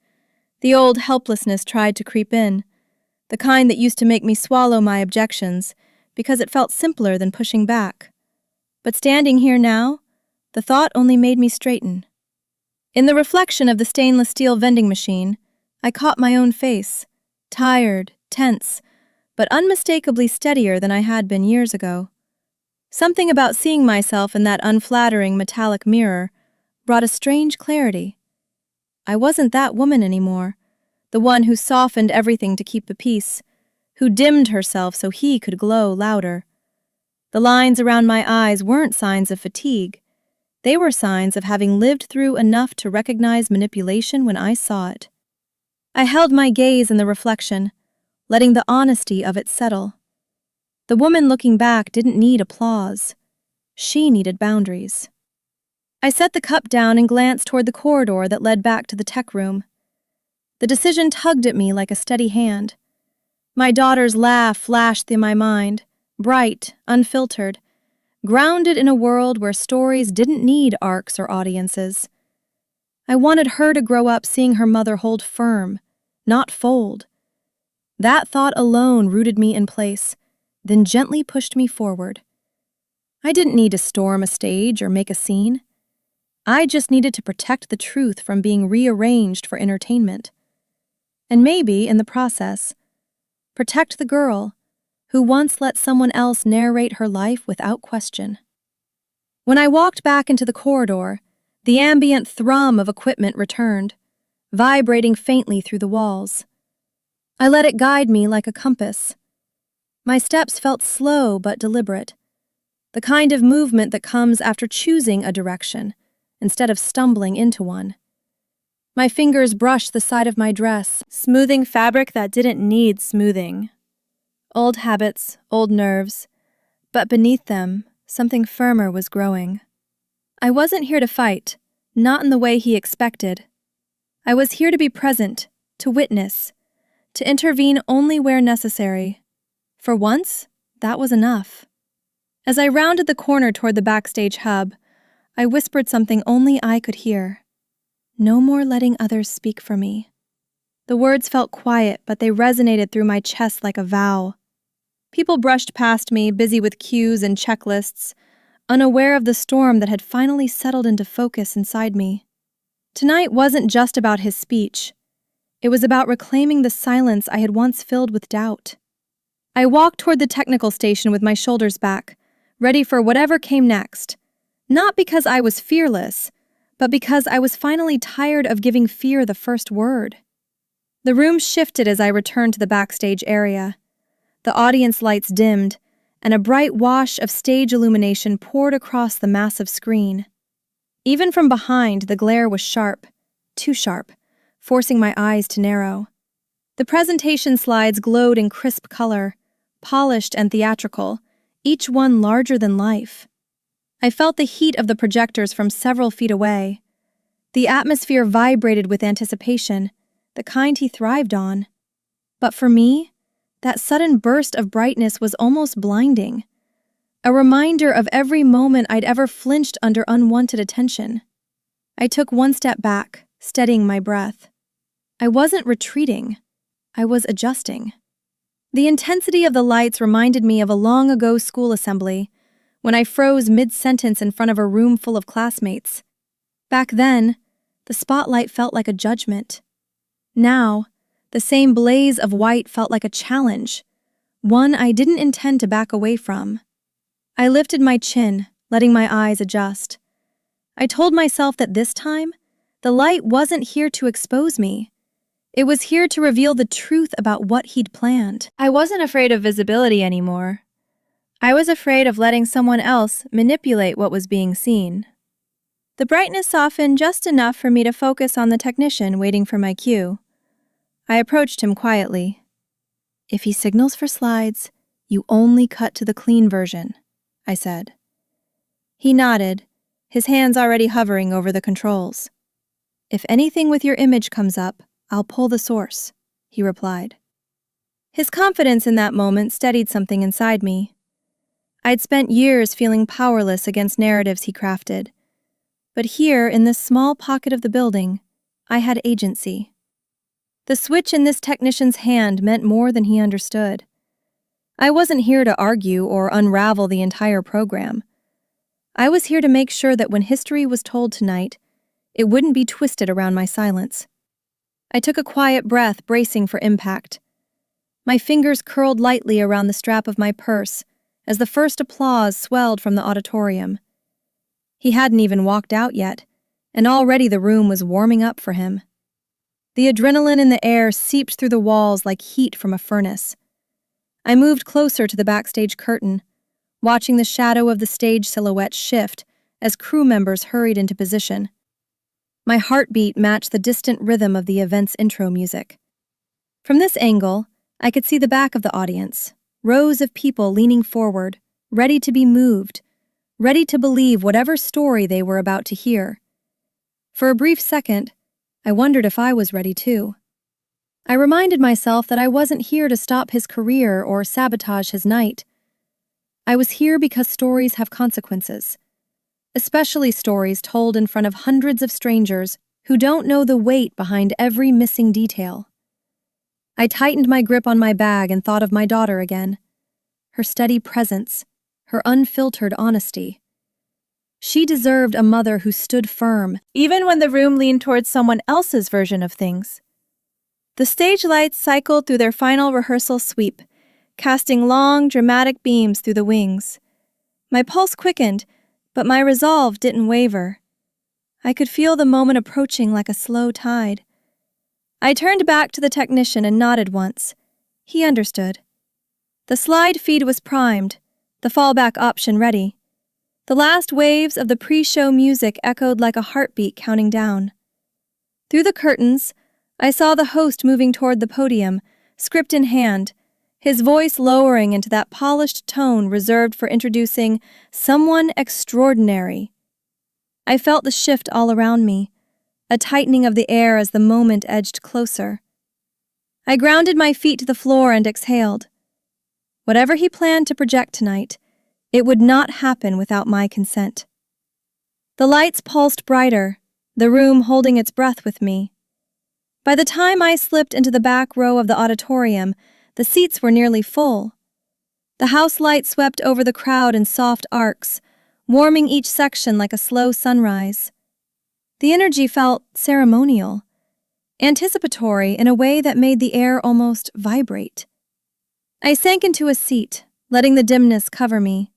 The old helplessness tried to creep in, the kind that used to make me swallow my objections because it felt simpler than pushing back. But standing here now, the thought only made me straighten. In the reflection of the stainless steel vending machine, I caught my own face, tired, tense, but unmistakably steadier than I had been years ago. Something about seeing myself in that unflattering metallic mirror brought a strange clarity. I wasn't that woman anymore, the one who softened everything to keep the peace, who dimmed herself so he could glow louder. The lines around my eyes weren't signs of fatigue. They were signs of having lived through enough to recognize manipulation when I saw it. I held my gaze in the reflection, letting the honesty of it settle. The woman looking back didn't need applause. She needed boundaries. I set the cup down and glanced toward the corridor that led back to the tech room. The decision tugged at me like a steady hand. My daughter's laugh flashed through my mind, bright, unfiltered, grounded in a world where stories didn't need arcs or audiences. I wanted her to grow up seeing her mother hold firm, not fold. That thought alone rooted me in place, then gently pushed me forward. I didn't need to storm a stage or make a scene. I just needed to protect the truth from being rearranged for entertainment. And maybe, in the process, protect the girl who once let someone else narrate her life without question. When I walked back into the corridor, the ambient thrum of equipment returned, vibrating faintly through the walls. I let it guide me like a compass. My steps felt slow but deliberate, the kind of movement that comes after choosing a direction instead of stumbling into one. My fingers brushed the side of my dress, smoothing fabric that didn't need smoothing. Old habits, old nerves, but beneath them, something firmer was growing. I wasn't here to fight, not in the way he expected. I was here to be present, to witness, to intervene only where necessary. For once, that was enough. As I rounded the corner toward the Backstage hub, I whispered something only I could hear. No more letting others speak for me. The words felt quiet, but they resonated through my chest like a vow. People brushed past me, busy with cues and checklists, unaware of the storm that had finally settled into focus inside me. Tonight wasn't just about his speech. It was about reclaiming the silence I had once filled with doubt. I walked toward the technical station with my shoulders back, ready for whatever came next. Not because I was fearless, but because I was finally tired of giving fear the first word. The room shifted as I returned to the backstage area. The audience lights dimmed, and a bright wash of stage illumination poured across the massive screen. Even from behind, the glare was sharp, too sharp, forcing my eyes to narrow. The presentation slides glowed in crisp color, polished and theatrical, each one larger than life. I felt the heat of the projectors from several feet away. The atmosphere vibrated with anticipation, the kind he thrived on. But for me, that sudden burst of brightness was almost blinding, a reminder of every moment I'd ever flinched under unwanted attention. I took one step back, steadying my breath. I wasn't retreating. I was adjusting. The intensity of the lights reminded me of a long-ago school assembly, when I froze mid-sentence in front of a room full of classmates. Back then, the spotlight felt like a judgment. Now, the same blaze of white felt like a challenge, one I didn't intend to back away from. I lifted my chin, letting my eyes adjust. I told myself that this time, the light wasn't here to expose me. It was here to reveal the truth about what he'd planned. I wasn't afraid of visibility anymore. I was afraid of letting someone else manipulate what was being seen. The brightness softened just enough for me to focus on the technician waiting for my cue. I approached him quietly. "If he signals for slides, you only cut to the clean version," I said. He nodded, his hands already hovering over the controls. "If anything with your image comes up, I'll pull the source," he replied. His confidence in that moment steadied something inside me. I'd spent years feeling powerless against narratives he crafted. But here, in this small pocket of the building, I had agency. The switch in this technician's hand meant more than he understood. I wasn't here to argue or unravel the entire program. I was here to make sure that when history was told tonight, it wouldn't be twisted around my silence. I took a quiet breath, bracing for impact. My fingers curled lightly around the strap of my purse as the first applause swelled from the auditorium. He hadn't even walked out yet, and already the room was warming up for him. The adrenaline in the air seeped through the walls like heat from a furnace. I moved closer to the backstage curtain, watching the shadow of the stage silhouette shift as crew members hurried into position. My heartbeat matched the distant rhythm of the event's intro music. From this angle, I could see the back of the audience, rows of people leaning forward, ready to be moved, ready to believe whatever story they were about to hear. For a brief second, I wondered if I was ready too. I reminded myself that I wasn't here to stop his career or sabotage his night. I was here because stories have consequences, especially stories told in front of hundreds of strangers who don't know the weight behind every missing detail. I tightened my grip on my bag and thought of my daughter again. Her steady presence, her unfiltered honesty. She deserved a mother who stood firm, even when the room leaned towards someone else's version of things. The stage lights cycled through their final rehearsal sweep, casting long, dramatic beams through the wings. My pulse quickened, but my resolve didn't waver. I could feel the moment approaching like a slow tide. I turned back to the technician and nodded once. He understood. The slide feed was primed, the fallback option ready. The last waves of the pre-show music echoed like a heartbeat counting down. Through the curtains, I saw the host moving toward the podium, script in hand, his voice lowering into that polished tone reserved for introducing someone extraordinary. I felt the shift all around me, a tightening of the air as the moment edged closer. I grounded my feet to the floor and exhaled. Whatever he planned to project tonight, it would not happen without my consent. The lights pulsed brighter, the room holding its breath with me. By the time I slipped into the back row of the auditorium, the seats were nearly full. The house light swept over the crowd in soft arcs, warming each section like a slow sunrise. The energy felt ceremonial, anticipatory in a way that made the air almost vibrate. I sank into a seat, letting the dimness cover me.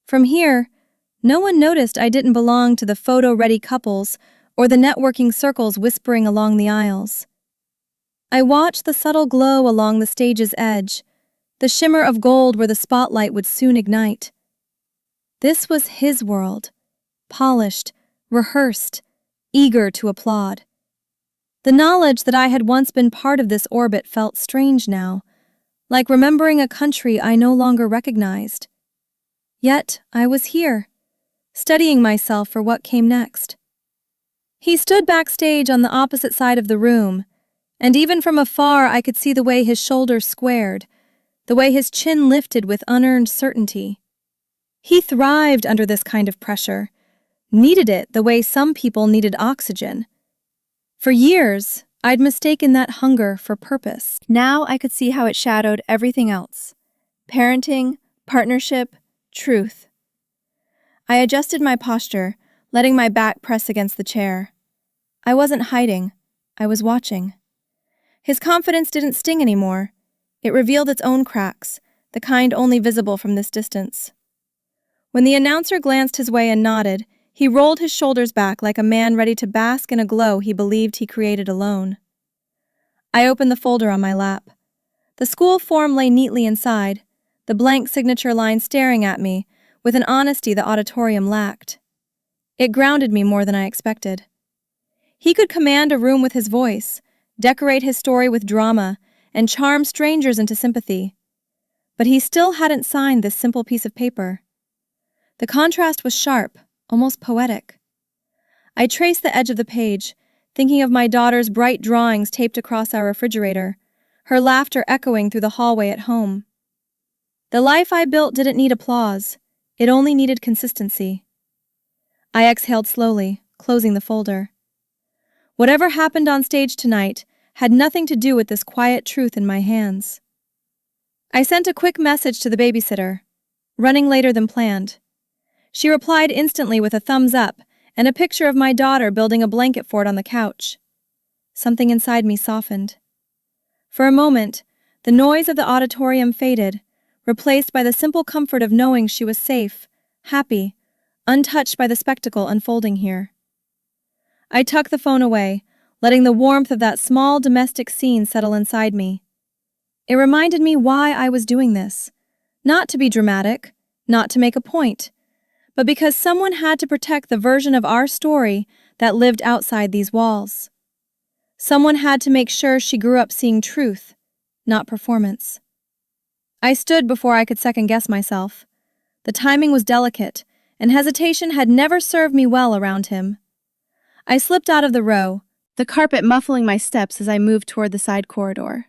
From here, no one noticed I didn't belong to the photo-ready couples or the networking circles whispering along the aisles. I watched the subtle glow along the stage's edge, the shimmer of gold where the spotlight would soon ignite. This was his world, polished, rehearsed, eager to applaud. The knowledge that I had once been part of this orbit felt strange now, like remembering a country I no longer recognized. Yet I was here, studying myself for what came next. He stood backstage on the opposite side of the room, and even from afar I could see the way his shoulders squared, the way his chin lifted with unearned certainty. He thrived under this kind of pressure, needed it the way some people needed oxygen. For years, I'd mistaken that hunger for purpose. Now I could see how it shadowed everything else: parenting, partnership, truth. I adjusted my posture, letting my back press against the chair. I wasn't hiding, I was watching. His confidence didn't sting anymore. It revealed its own cracks, the kind only visible from this distance. When the announcer glanced his way and nodded, he rolled his shoulders back like a man ready to bask in a glow he believed he created alone. I opened the folder on my lap. The school form lay neatly inside, the blank signature line staring at me with an honesty the auditorium lacked. It grounded me more than I expected. He could command a room with his voice, decorate his story with drama, and charm strangers into sympathy. But he still hadn't signed this simple piece of paper. The contrast was sharp, almost poetic. I traced the edge of the page, thinking of my daughter's bright drawings taped across our refrigerator, her laughter echoing through the hallway at home. The life I built didn't need applause, it only needed consistency. I exhaled slowly, closing the folder. Whatever happened on stage tonight had nothing to do with this quiet truth in my hands. I sent a quick message to the babysitter, running later than planned. She replied instantly with a thumbs up and a picture of my daughter building a blanket fort on the couch. Something inside me softened. For a moment, the noise of the auditorium faded, replaced by the simple comfort of knowing she was safe, happy, untouched by the spectacle unfolding here. I tucked the phone away, letting the warmth of that small domestic scene settle inside me. It reminded me why I was doing this. Not to be dramatic, not to make a point, but because someone had to protect the version of our story that lived outside these walls. Someone had to make sure she grew up seeing truth, not performance. I stood before I could second-guess myself. The timing was delicate, and hesitation had never served me well around him. I slipped out of the row, the carpet muffling my steps as I moved toward the side corridor.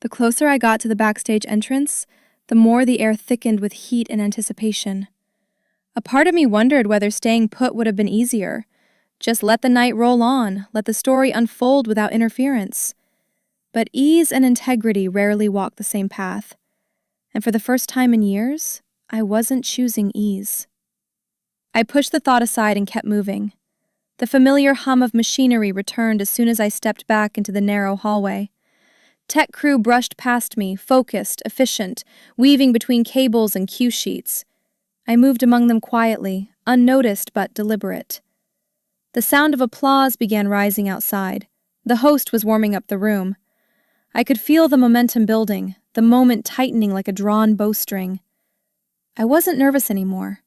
The closer I got to the backstage entrance, the more the air thickened with heat and anticipation. A part of me wondered whether staying put would have been easier. Just let the night roll on, let the story unfold without interference. But ease and integrity rarely walk the same path. And for the first time in years, I wasn't choosing ease. I pushed the thought aside and kept moving. The familiar hum of machinery returned as soon as I stepped back into the narrow hallway. Tech crew brushed past me, focused, efficient, weaving between cables and cue sheets. I moved among them quietly, unnoticed but deliberate. The sound of applause began rising outside. The host was warming up the room. I could feel the momentum building, the moment tightening like a drawn bowstring. I wasn't nervous anymore.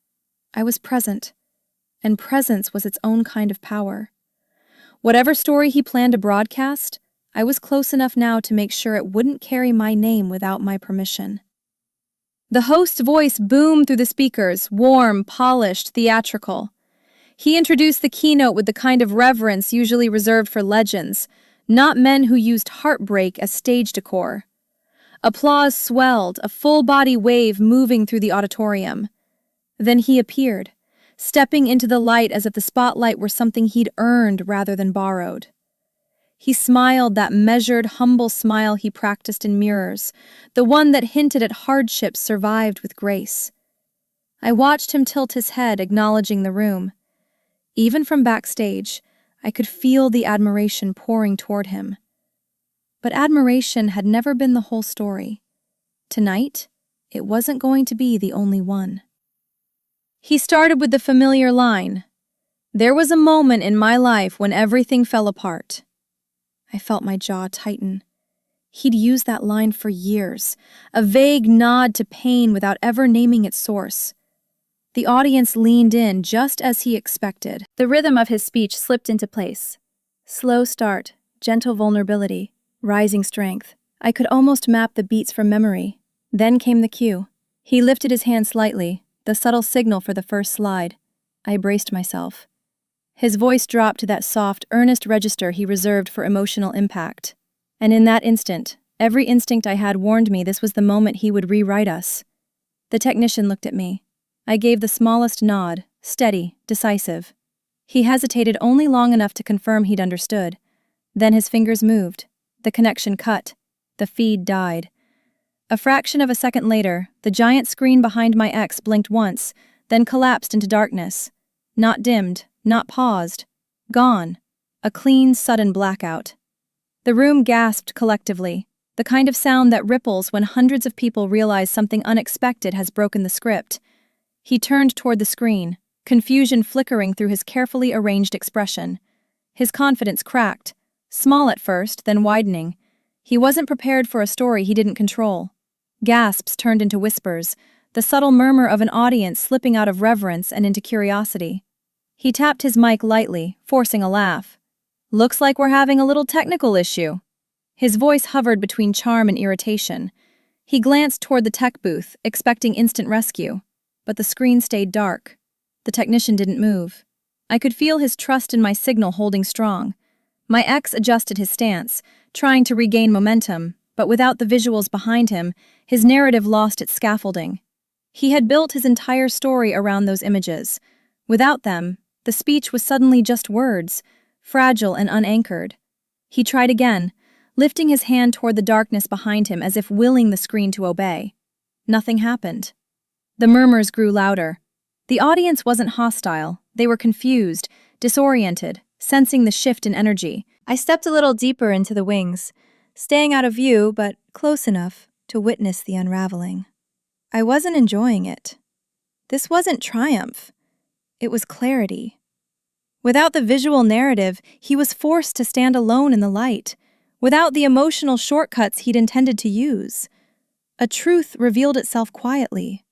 I was present, and presence was its own kind of power. Whatever story he planned to broadcast, I was close enough now to make sure it wouldn't carry my name without my permission. The host's voice boomed through the speakers, warm, polished, theatrical. He introduced the keynote with the kind of reverence usually reserved for legends, not men who used heartbreak as stage decor. Applause swelled, a full-body wave moving through the auditorium. Then he appeared, stepping into the light as if the spotlight were something he'd earned rather than borrowed. He smiled that measured, humble smile he practiced in mirrors, the one that hinted at hardships survived with grace. I watched him tilt his head, acknowledging the room. Even from backstage, I could feel the admiration pouring toward him. But admiration had never been the whole story. Tonight, it wasn't going to be the only one. He started with the familiar line, "There was a moment in my life when everything fell apart." I felt my jaw tighten. He'd used that line for years, a vague nod to pain without ever naming its source. The audience leaned in just as he expected. The rhythm of his speech slipped into place. Slow start, gentle vulnerability, rising strength. I could almost map the beats from memory. Then came the cue. He lifted his hand slightly, the subtle signal for the first slide. I braced myself. His voice dropped to that soft, earnest register he reserved for emotional impact. And in that instant, every instinct I had warned me this was the moment he would rewrite us. The technician looked at me. I gave the smallest nod, steady, decisive. He hesitated only long enough to confirm he'd understood. Then his fingers moved. The connection cut. The feed died. A fraction of a second later, the giant screen behind my ex blinked once, then collapsed into darkness. Not dimmed, not paused. Gone. A clean, sudden blackout. The room gasped collectively, the kind of sound that ripples when hundreds of people realize something unexpected has broken the script. He turned toward the screen, confusion flickering through his carefully arranged expression. His confidence cracked, small at first, then widening. He wasn't prepared for a story he didn't control. Gasps turned into whispers, the subtle murmur of an audience slipping out of reverence and into curiosity. He tapped his mic lightly, forcing a laugh. "Looks like we're having a little technical issue." His voice hovered between charm and irritation. He glanced toward the tech booth, expecting instant rescue. but the screen stayed dark. The technician didn't move. I could feel his trust in my signal holding strong. My ex adjusted his stance, trying to regain momentum, but without the visuals behind him, his narrative lost its scaffolding. He had built his entire story around those images. Without them, the speech was suddenly just words, fragile and unanchored. He tried again, lifting his hand toward the darkness behind him as if willing the screen to obey. Nothing happened. The murmurs grew louder. The audience wasn't hostile. They were confused, disoriented, sensing the shift in energy. I stepped a little deeper into the wings, staying out of view but close enough to witness the unraveling. I wasn't enjoying it. This wasn't triumph. It was clarity. Without the visual narrative, he was forced to stand alone in the light, without the emotional shortcuts he'd intended to use. A truth revealed itself quietly.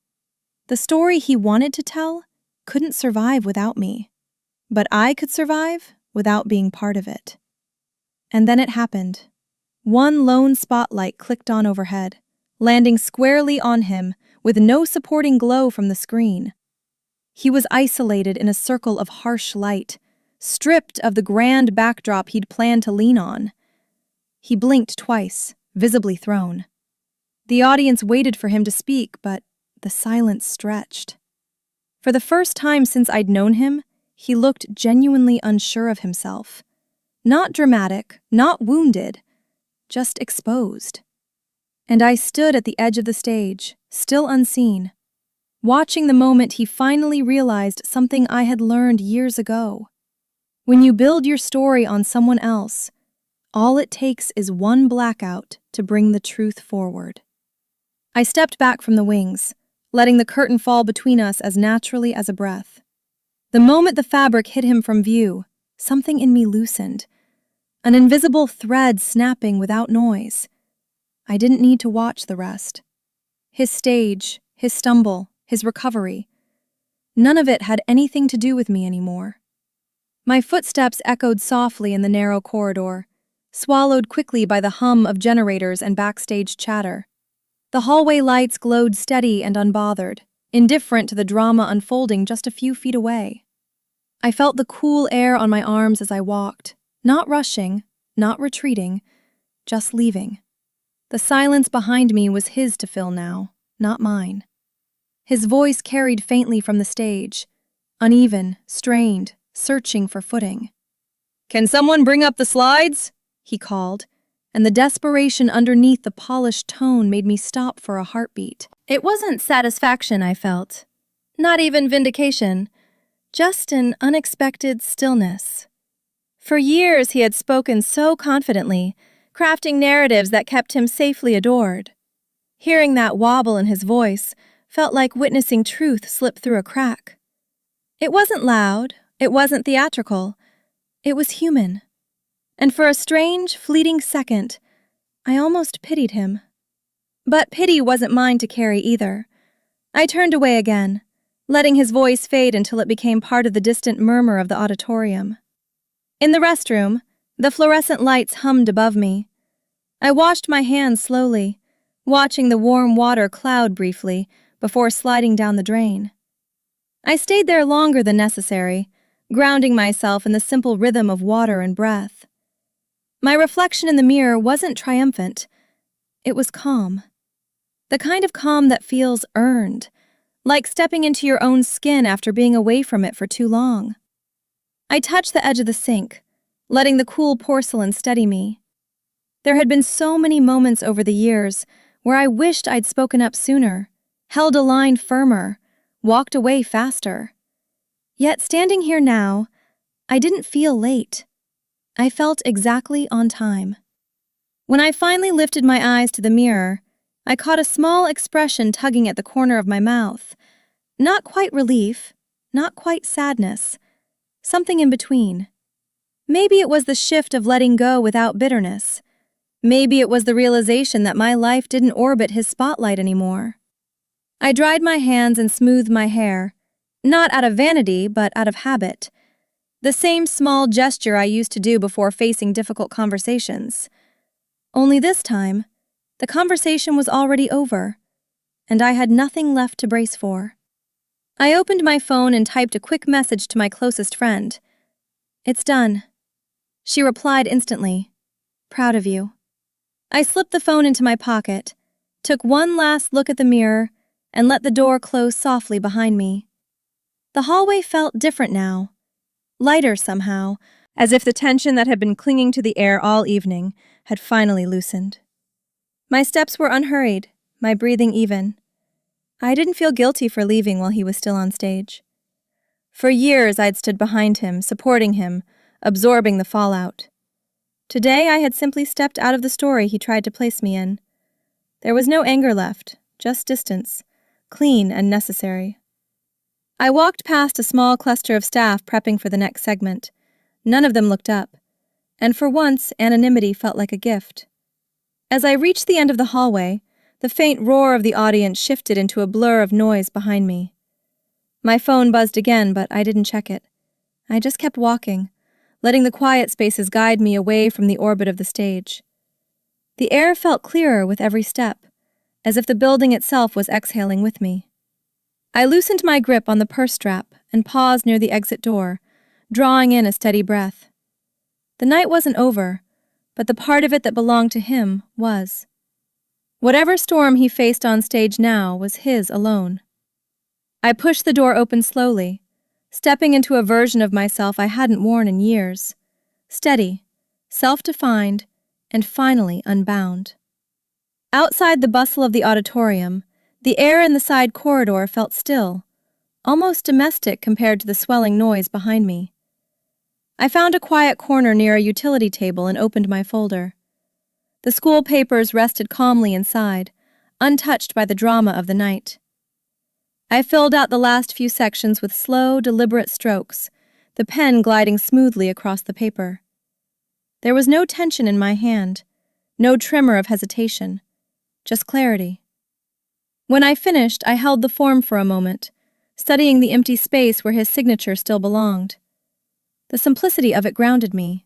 The story he wanted to tell couldn't survive without me, but I could survive without being part of it. And then it happened. One lone spotlight clicked on overhead, landing squarely on him with no supporting glow from the screen. He was isolated in a circle of harsh light, stripped of the grand backdrop he'd planned to lean on. He blinked twice, visibly thrown. The audience waited for him to speak, but the silence stretched. For the first time since I'd known him, he looked genuinely unsure of himself. Not dramatic, not wounded, just exposed. And I stood at the edge of the stage, still unseen, watching the moment he finally realized something I had learned years ago. When you build your story on someone else, all it takes is one blackout to bring the truth forward. I stepped back from the wings, letting the curtain fall between us as naturally as a breath. The moment the fabric hid him from view, something in me loosened, an invisible thread snapping without noise. I didn't need to watch the rest. His stage, his stumble, his recovery, none of it had anything to do with me anymore. My footsteps echoed softly in the narrow corridor, swallowed quickly by the hum of generators and backstage chatter. The hallway lights glowed steady and unbothered, indifferent to the drama unfolding just a few feet away. I felt the cool air on my arms as I walked, not rushing, not retreating, just leaving. The silence behind me was his to fill now, not mine. His voice carried faintly from the stage, uneven, strained, searching for footing. "Can someone bring up the slides?" he called, and the desperation underneath the polished tone made me stop for a heartbeat. It wasn't satisfaction I felt, not even vindication, just an unexpected stillness. For years he had spoken so confidently, crafting narratives that kept him safely adored. Hearing that wobble in his voice felt like witnessing truth slip through a crack. It wasn't loud, it wasn't theatrical, it was human. And for a strange, fleeting second, I almost pitied him. But pity wasn't mine to carry either. I turned away again, letting his voice fade until it became part of the distant murmur of the auditorium. In the restroom, the fluorescent lights hummed above me. I washed my hands slowly, watching the warm water cloud briefly before sliding down the drain. I stayed there longer than necessary, grounding myself in the simple rhythm of water and breath. My reflection in the mirror wasn't triumphant. It was calm. The kind of calm that feels earned, like stepping into your own skin after being away from it for too long. I touched the edge of the sink, letting the cool porcelain steady me. There had been so many moments over the years where I wished I'd spoken up sooner, held a line firmer, walked away faster. Yet standing here now, I didn't feel late. I felt exactly on time. When I finally lifted my eyes to the mirror, I caught a small expression tugging at the corner of my mouth. Not quite relief, not quite sadness, something in between. Maybe it was the shift of letting go without bitterness. Maybe it was the realization that my life didn't orbit his spotlight anymore. I dried my hands and smoothed my hair, not out of vanity, but out of habit. The same small gesture I used to do before facing difficult conversations. Only this time, the conversation was already over, and I had nothing left to brace for. I opened my phone and typed a quick message to my closest friend. "It's done." She replied instantly. "Proud of you." I slipped the phone into my pocket, took one last look at the mirror, and let the door close softly behind me. The hallway felt different now, lighter somehow, as if the tension that had been clinging to the air all evening had finally loosened. My steps were unhurried, my breathing even. I didn't feel guilty for leaving while he was still on stage. For years I'd stood behind him, supporting him, absorbing the fallout. Today I had simply stepped out of the story he tried to place me in. There was no anger left, just distance, clean and necessary. I walked past a small cluster of staff prepping for the next segment. None of them looked up, and for once anonymity felt like a gift. As I reached the end of the hallway, the faint roar of the audience shifted into a blur of noise behind me. My phone buzzed again, but I didn't check it. I just kept walking, letting the quiet spaces guide me away from the orbit of the stage. The air felt clearer with every step, as if the building itself was exhaling with me. I loosened my grip on the purse strap and paused near the exit door, drawing in a steady breath. The night wasn't over, but the part of it that belonged to him was. Whatever storm he faced on stage now was his alone. I pushed the door open slowly, stepping into a version of myself I hadn't worn in years. Steady, self-defined, and finally unbound. Outside the bustle of the auditorium, the air in the side corridor felt still, almost domestic compared to the swelling noise behind me. I found a quiet corner near a utility table and opened my folder. The school papers rested calmly inside, untouched by the drama of the night. I filled out the last few sections with slow, deliberate strokes, the pen gliding smoothly across the paper. There was no tension in my hand, no tremor of hesitation, just clarity. When I finished, I held the form for a moment, studying the empty space where his signature still belonged. The simplicity of it grounded me.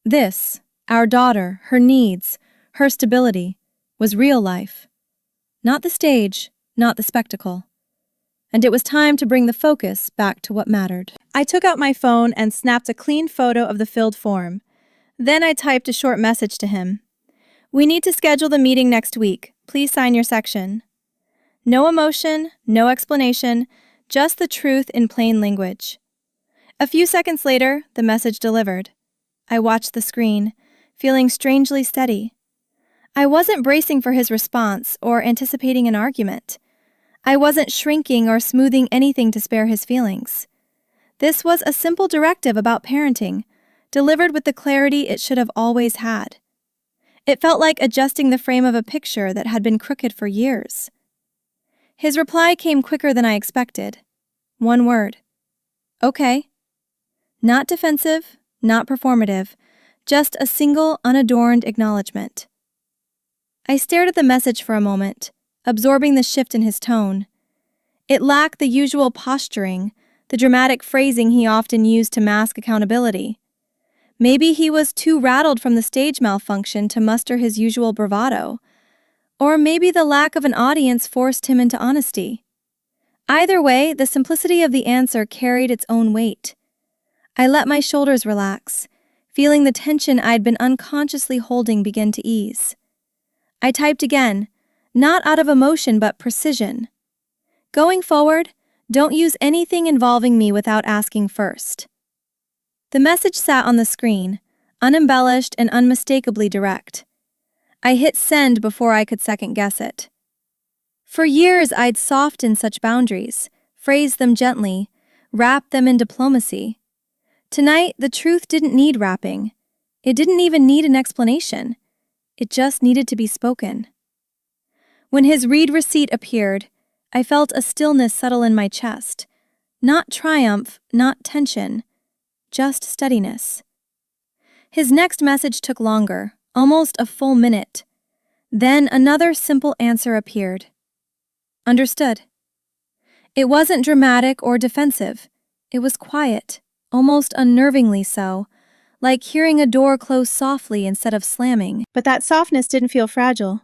This, our daughter, her needs, her stability, was real life. Not the stage, not the spectacle. And it was time to bring the focus back to what mattered. I took out my phone and snapped a clean photo of the filled form. Then I typed a short message to him. "We need to schedule the meeting next week. Please sign your section." No emotion, no explanation, just the truth in plain language. A few seconds later, the message delivered. I watched the screen, feeling strangely steady. I wasn't bracing for his response or anticipating an argument. I wasn't shrinking or smoothing anything to spare his feelings. This was a simple directive about parenting, delivered with the clarity it should have always had. It felt like adjusting the frame of a picture that had been crooked for years. His reply came quicker than I expected. One word. "Okay." Not defensive, not performative, just a single, unadorned acknowledgement. I stared at the message for a moment, absorbing the shift in his tone. It lacked the usual posturing, the dramatic phrasing he often used to mask accountability. Maybe he was too rattled from the stage malfunction to muster his usual bravado. Or maybe the lack of an audience forced him into honesty. Either way, the simplicity of the answer carried its own weight. I let my shoulders relax, feeling the tension I'd been unconsciously holding begin to ease. I typed again, not out of emotion but precision. "Going forward, don't use anything involving me without asking first." The message sat on the screen, unembellished and unmistakably direct. I hit send before I could second-guess it. For years I'd softened such boundaries, phrased them gently, wrapped them in diplomacy. Tonight, the truth didn't need wrapping. It didn't even need an explanation. It just needed to be spoken. When his read receipt appeared, I felt a stillness settle in my chest. Not triumph, not tension, just steadiness. His next message took longer, almost a full minute. Then another simple answer appeared. "Understood." It wasn't dramatic or defensive. It was quiet, almost unnervingly so, like hearing a door close softly instead of slamming. But that softness didn't feel fragile.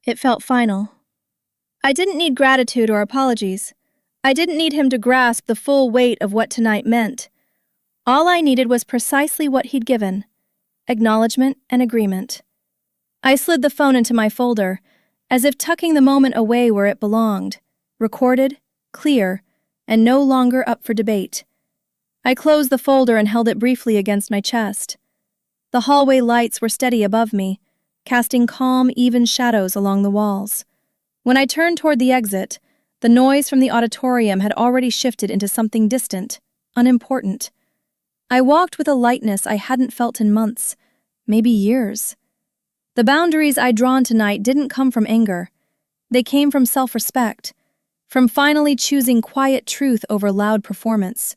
It felt final. I didn't need gratitude or apologies. I didn't need him to grasp the full weight of what tonight meant. All I needed was precisely what he'd given: acknowledgement and agreement. I slid the phone into my folder, as if tucking the moment away where it belonged, recorded, clear, and no longer up for debate. I closed the folder and held it briefly against my chest. The hallway lights were steady above me, casting calm, even shadows along the walls. When I turned toward the exit, the noise from the auditorium had already shifted into something distant, unimportant. I walked with a lightness I hadn't felt in months, maybe years. The boundaries I'd drawn tonight didn't come from anger. They came from self-respect, from finally choosing quiet truth over loud performance.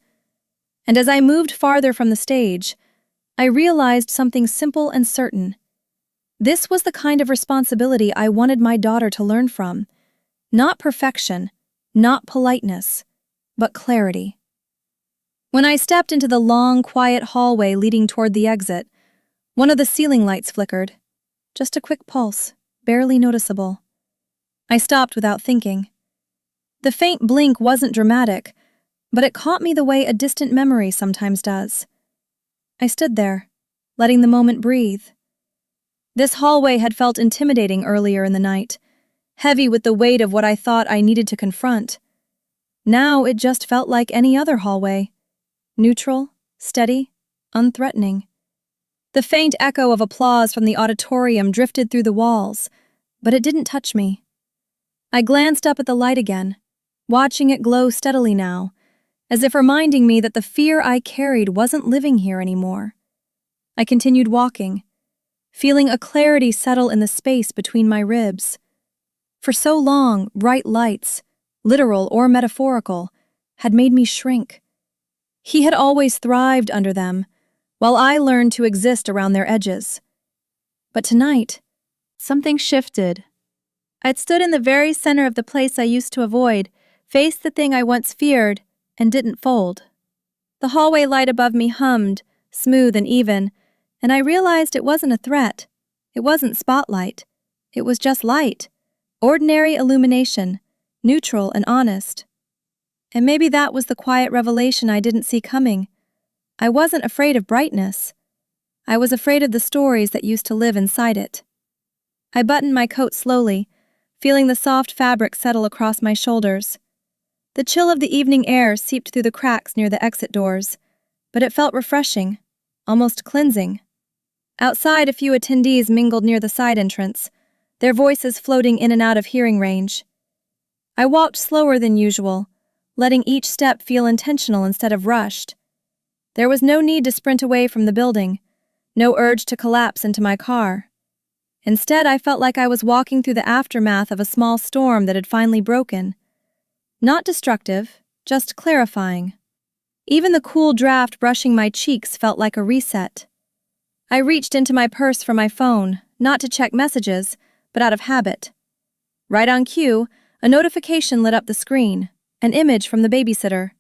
And as I moved farther from the stage, I realized something simple and certain. This was the kind of responsibility I wanted my daughter to learn from. Not perfection, not politeness, but clarity. When I stepped into the long, quiet hallway leading toward the exit, one of the ceiling lights flickered. Just a quick pulse, barely noticeable. I stopped without thinking. The faint blink wasn't dramatic, but it caught me the way a distant memory sometimes does. I stood there, letting the moment breathe. This hallway had felt intimidating earlier in the night, heavy with the weight of what I thought I needed to confront. Now it just felt like any other hallway. Neutral, steady, unthreatening. The faint echo of applause from the auditorium drifted through the walls, but it didn't touch me. I glanced up at the light again, watching it glow steadily now, as if reminding me that the fear I carried wasn't living here anymore. I continued walking, feeling a clarity settle in the space between my ribs. For so long, bright lights, literal or metaphorical, had made me shrink. He had always thrived under them, while I learned to exist around their edges. But tonight, something shifted. I'd stood in the very center of the place I used to avoid, faced the thing I once feared, and didn't fold. The hallway light above me hummed, smooth and even, and I realized it wasn't a threat. It wasn't spotlight. It was just light. Ordinary illumination, neutral and honest. And maybe that was the quiet revelation I didn't see coming. I wasn't afraid of brightness. I was afraid of the stories that used to live inside it. I buttoned my coat slowly, feeling the soft fabric settle across my shoulders. The chill of the evening air seeped through the cracks near the exit doors, but it felt refreshing, almost cleansing. Outside, a few attendees mingled near the side entrance, their voices floating in and out of hearing range. I walked slower than usual, letting each step feel intentional instead of rushed. There was no need to sprint away from the building, no urge to collapse into my car. Instead, I felt like I was walking through the aftermath of a small storm that had finally broken. Not destructive, just clarifying. Even the cool draft brushing my cheeks felt like a reset. I reached into my purse for my phone, not to check messages, but out of habit. Right on cue, a notification lit up the screen, an image from the babysitter.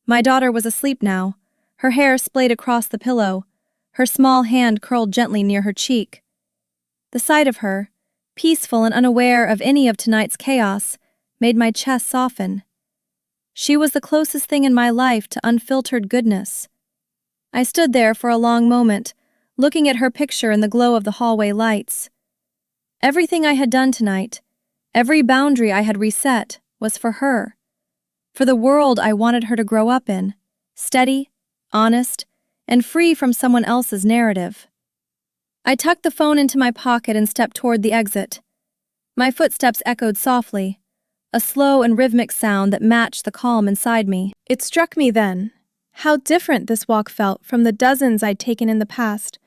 My daughter was asleep now, her hair splayed across the pillow, her small hand curled gently near her cheek. The sight of her, peaceful and unaware of any of tonight's chaos, made my chest soften. She was the closest thing in my life to unfiltered goodness. I stood there for a long moment, looking at her picture in the glow of the hallway lights. Everything I had done tonight, every boundary I had reset, was for her. For the world I wanted her to grow up in, steady, honest, and free from someone else's narrative. I tucked the phone into my pocket and stepped toward the exit. My footsteps echoed softly, a slow and rhythmic sound that matched the calm inside me. It struck me then how different this walk felt from the dozens I'd taken in the past,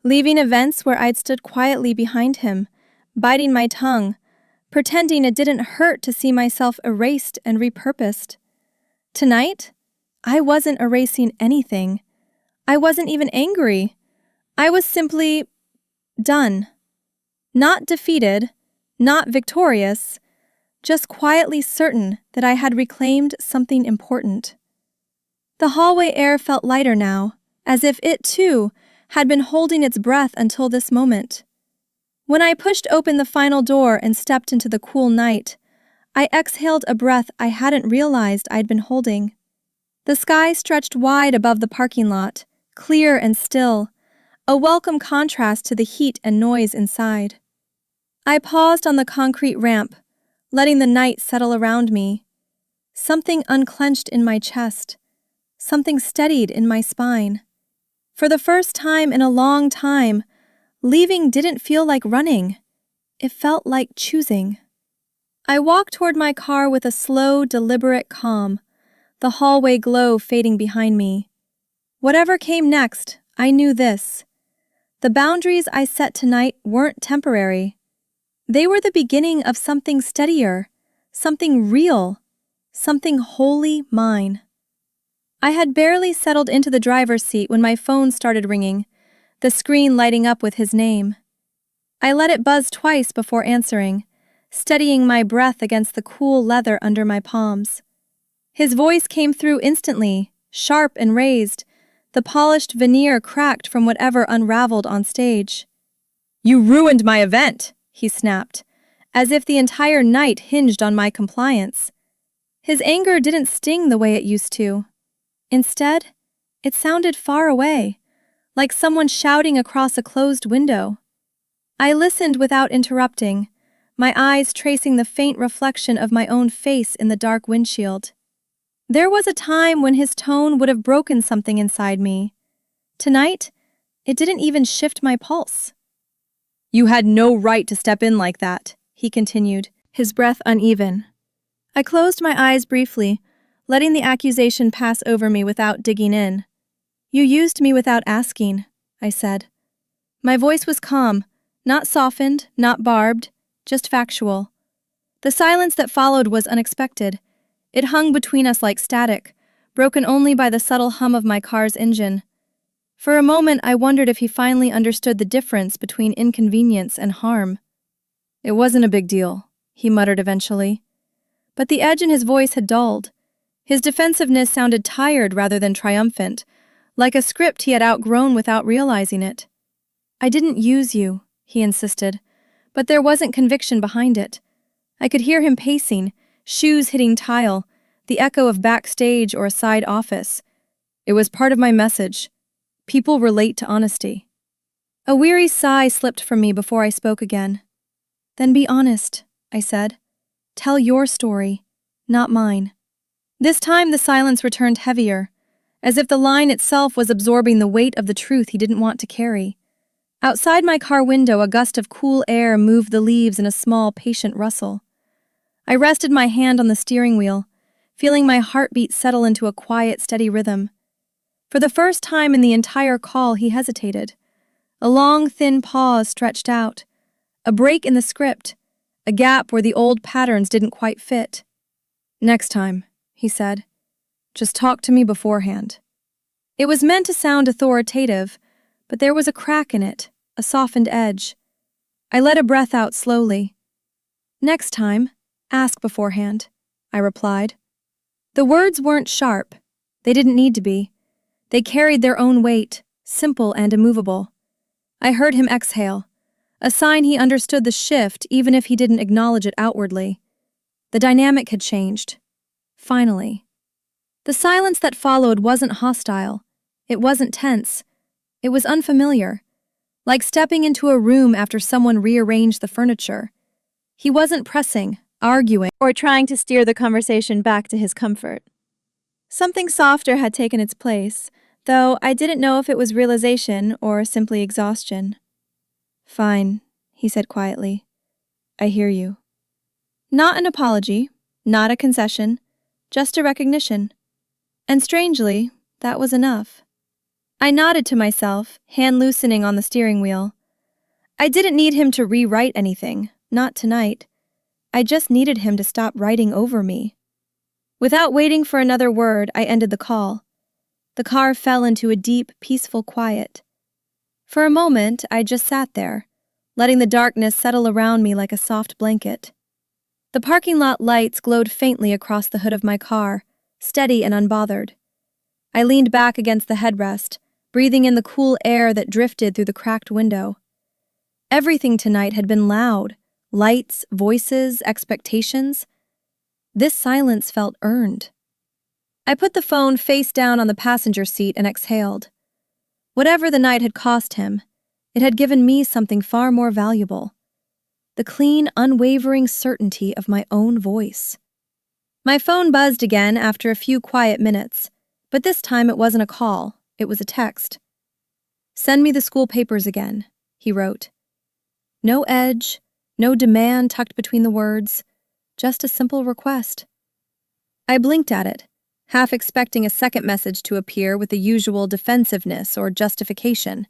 leaving events where I'd stood quietly behind him, biting my tongue, pretending it didn't hurt to see myself erased and repurposed. Tonight, I wasn't erasing anything. I wasn't even angry. I was simply done. Not defeated, not victorious, just quietly certain that I had reclaimed something important. The hallway air felt lighter now, as if it, too, had been holding its breath until this moment. When I pushed open the final door and stepped into the cool night, I exhaled a breath I hadn't realized I'd been holding. The sky stretched wide above the parking lot, clear and still, a welcome contrast to the heat and noise inside. I paused on the concrete ramp, letting the night settle around me. Something unclenched in my chest. Something steadied in my spine. For the first time in a long time, leaving didn't feel like running. It felt like choosing. I walked toward my car with a slow, deliberate calm, the hallway glow fading behind me. Whatever came next, I knew this. The boundaries I set tonight weren't temporary. They were the beginning of something steadier, something real, something wholly mine. I had barely settled into the driver's seat when my phone started ringing, the screen lighting up with his name. I let it buzz twice before answering, steadying my breath against the cool leather under my palms. His voice came through instantly, sharp and raised, the polished veneer cracked from whatever unraveled on stage. "You ruined my event," he snapped, as if the entire night hinged on my compliance. His anger didn't sting the way it used to. Instead, it sounded far away, like someone shouting across a closed window. I listened without interrupting, my eyes tracing the faint reflection of my own face in the dark windshield. There was a time when his tone would have broken something inside me. Tonight, it didn't even shift my pulse. "You had no right to step in like that," he continued, his breath uneven. I closed my eyes briefly, letting the accusation pass over me without digging in. "You used me without asking," I said. My voice was calm, not softened, not barbed, just factual. The silence that followed was unexpected. It hung between us like static, broken only by the subtle hum of my car's engine. For a moment, I wondered if he finally understood the difference between inconvenience and harm. "It wasn't a big deal," he muttered eventually. But the edge in his voice had dulled. His defensiveness sounded tired rather than triumphant, like a script he had outgrown without realizing it. "I didn't use you," he insisted, but there wasn't conviction behind it. I could hear him pacing, shoes hitting tile, the echo of Backstage or a side office. "It was part of my message. People relate to honesty." A weary sigh slipped from me before I spoke again. "Then be honest," I said. "Tell your story, not mine." This time the silence returned heavier, as if the line itself was absorbing the weight of the truth he didn't want to carry. Outside my car window, a gust of cool air moved the leaves in a small, patient rustle. I rested my hand on the steering wheel, feeling my heartbeat settle into a quiet, steady rhythm. For the first time in the entire call, he hesitated. A long, thin pause stretched out, a break in the script, a gap where the old patterns didn't quite fit. "Next time," he said. "Just talk to me beforehand." It was meant to sound authoritative, but there was a crack in it, a softened edge. I let a breath out slowly. "Next time, ask beforehand," I replied. The words weren't sharp. They didn't need to be. They carried their own weight, simple and immovable. I heard him exhale, a sign he understood the shift even if he didn't acknowledge it outwardly. The dynamic had changed. Finally. The silence that followed wasn't hostile. It wasn't tense. It was unfamiliar, like stepping into a room after someone rearranged the furniture. He wasn't pressing, arguing, Or trying to steer the conversation back to his comfort. Something softer had taken its place, though I didn't know if it was realization or simply exhaustion. "Fine," he said quietly. "I hear you." Not an apology, not a concession, just a recognition. And strangely, that was enough. I nodded to myself, hand loosening on the steering wheel. I didn't need him to rewrite anything, not tonight. I just needed him to stop writing over me. Without waiting for another word, I ended the call. The car fell into a deep, peaceful quiet. For a moment, I just sat there, letting the darkness settle around me like a soft blanket. The parking lot lights glowed faintly across the hood of my car, steady and unbothered. I leaned back against the headrest, breathing in the cool air that drifted through the cracked window. Everything tonight had been loud. Lights, voices, expectations. This silence felt earned. I put the phone face down on the passenger seat and exhaled. Whatever the night had cost him, it had given me something far more valuable: the clean, unwavering certainty of my own voice. My phone buzzed again after a few quiet minutes, but this time it wasn't a call, it was a text. "Send me the school papers again," he wrote. No edge, no demand tucked between the words, just a simple request. I blinked at it, half expecting a second message to appear with the usual defensiveness or justification.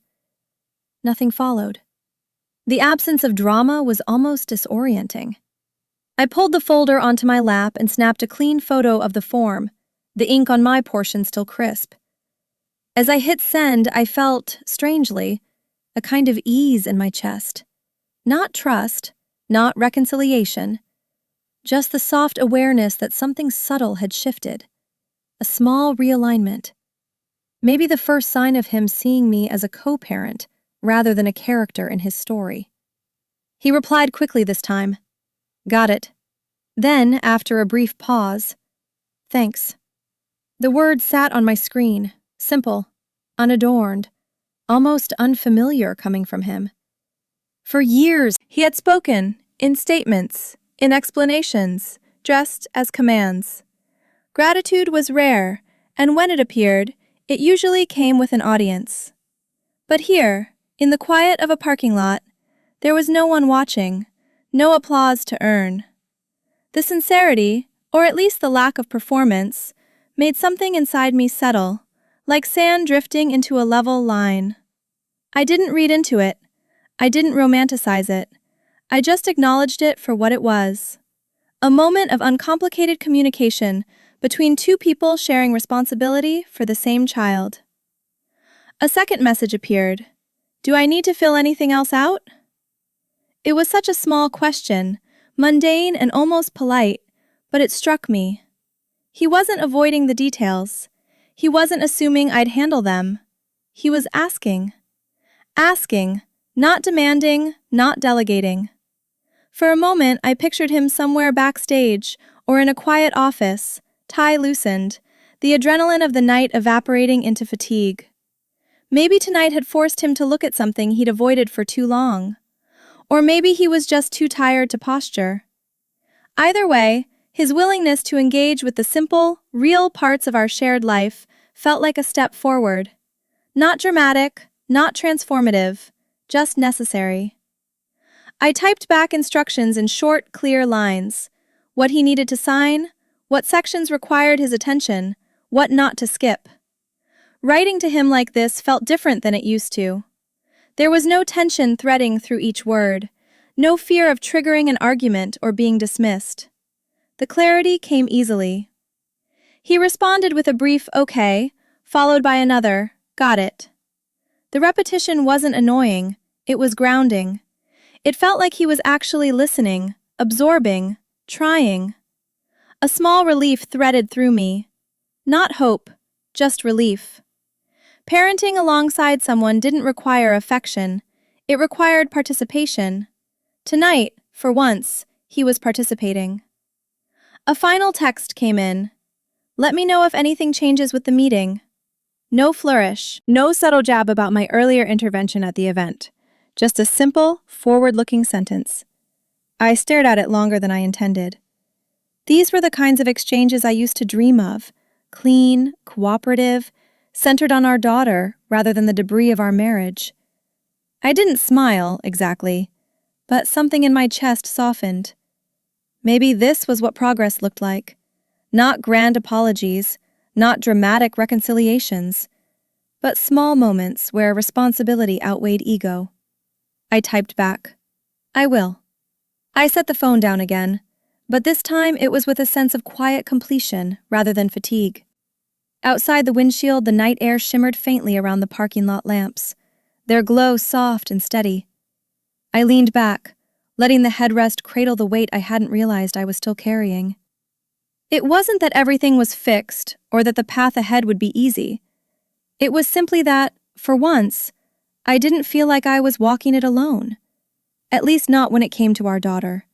Nothing followed. The absence of drama was almost disorienting. I pulled the folder onto my lap and snapped a clean photo of the form, the ink on my portion still crisp. As I hit send, I felt, strangely, a kind of ease in my chest. Not trust, not reconciliation, just the soft awareness that something subtle had shifted. A small realignment. Maybe the first sign of him seeing me as a co-parent rather than a character in his story. He replied quickly this time. "Got it." Then, after a brief pause, "Thanks." The word sat on my screen, simple, unadorned, almost unfamiliar coming from him. For years, he had spoken, in statements, in explanations, dressed as commands. Gratitude was rare, and when it appeared, it usually came with an audience. But here, in the quiet of a parking lot, there was no one watching, no applause to earn. The sincerity, or at least the lack of performance, made something inside me settle, like sand drifting into a level line. I didn't read into it. I didn't romanticize it. I just acknowledged it for what it was. A moment of uncomplicated communication between two people sharing responsibility for the same child. A second message appeared. "Do I need to fill anything else out?" It was such a small question, mundane and almost polite, but it struck me. He wasn't avoiding the details. He wasn't assuming I'd handle them. He was asking. Asking, not demanding, not delegating. For a moment, I pictured him somewhere backstage or in a quiet office, tie loosened, the adrenaline of the night evaporating into fatigue. Maybe tonight had forced him to look at something he'd avoided for too long. Or maybe he was just too tired to posture. Either way, his willingness to engage with the simple, real parts of our shared life felt like a step forward. Not dramatic, not transformative, just necessary. I typed back instructions in short, clear lines. What he needed to sign, what sections required his attention, what not to skip. Writing to him like this felt different than it used to. There was no tension threading through each word, no fear of triggering an argument or being dismissed. The clarity came easily. He responded with a brief "okay," followed by another "got it." The repetition wasn't annoying, it was grounding. It felt like he was actually listening, absorbing, trying. A small relief threaded through me. Not hope, just relief. Parenting alongside someone didn't require affection, it required participation. Tonight, for once, he was participating. A final text came in. "Let me know if anything changes with the meeting." No flourish, no subtle jab about my earlier intervention at the event. Just a simple, forward-looking sentence. I stared at it longer than I intended. These were the kinds of exchanges I used to dream of. Clean, cooperative, centered on our daughter rather than the debris of our marriage. I didn't smile, exactly, but something in my chest softened. Maybe this was what progress looked like. Not grand apologies, not dramatic reconciliations, but small moments where responsibility outweighed ego. I typed back, "I will." I set the phone down again, but this time it was with a sense of quiet completion rather than fatigue. Outside the windshield, the night air shimmered faintly around the parking lot lamps, their glow soft and steady. I leaned back, letting the headrest cradle the weight I hadn't realized I was still carrying. It wasn't that everything was fixed or that the path ahead would be easy. It was simply that, for once, I didn't feel like I was walking it alone. At least not when it came to our daughter.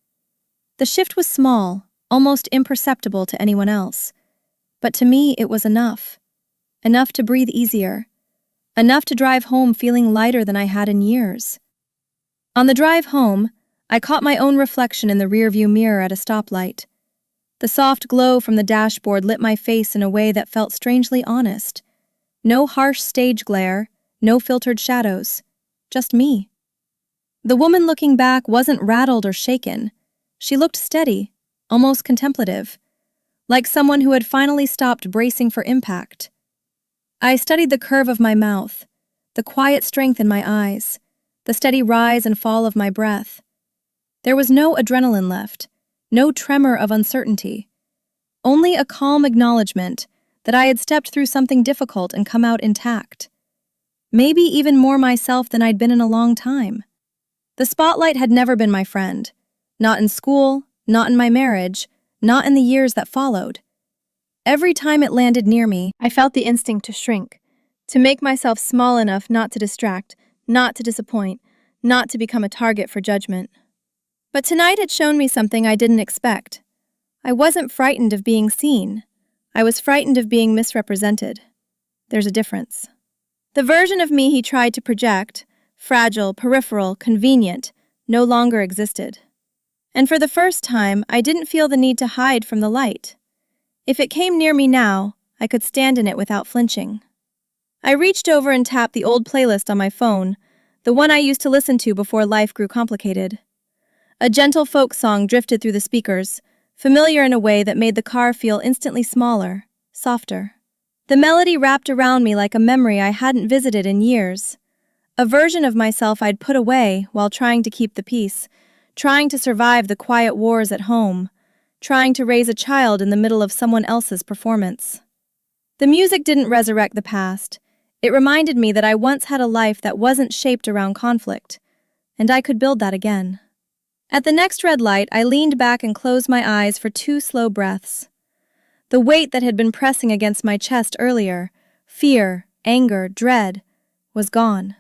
The shift was small, almost imperceptible to anyone else. But to me, it was enough. Enough to breathe easier. Enough to drive home feeling lighter than I had in years. On the drive home, I caught my own reflection in the rearview mirror at a stoplight. The soft glow from the dashboard lit my face in a way that felt strangely honest. No harsh stage glare, no filtered shadows. Just me. The woman looking back wasn't rattled or shaken. She looked steady, almost contemplative, like someone who had finally stopped bracing for impact. I studied the curve of my mouth, the quiet strength in my eyes, the steady rise and fall of my breath. There was no adrenaline left, no tremor of uncertainty, only a calm acknowledgement that I had stepped through something difficult and come out intact. Maybe even more myself than I'd been in a long time. The spotlight had never been my friend. Not in school, not in my marriage, not in the years that followed. Every time it landed near me, I felt the instinct to shrink, to make myself small enough not to distract, not to disappoint, not to become a target for judgment. But tonight had shown me something I didn't expect. I wasn't frightened of being seen. I was frightened of being misrepresented. There's a difference. The version of me he tried to project, fragile, peripheral, convenient, no longer existed. And for the first time, I didn't feel the need to hide from the light. If it came near me now, I could stand in it without flinching. I reached over and tapped the old playlist on my phone, the one I used to listen to before life grew complicated. A gentle folk song drifted through the speakers, familiar in a way that made the car feel instantly smaller, softer. The melody wrapped around me like a memory I hadn't visited in years. A version of myself I'd put away while trying to keep the peace, trying to survive the quiet wars at home, trying to raise a child in the middle of someone else's performance. The music didn't resurrect the past. It reminded me that I once had a life that wasn't shaped around conflict, and I could build that again. At the next red light, I leaned back and closed my eyes for 2 slow breaths. The weight that had been pressing against my chest earlier, fear, anger, dread, was gone.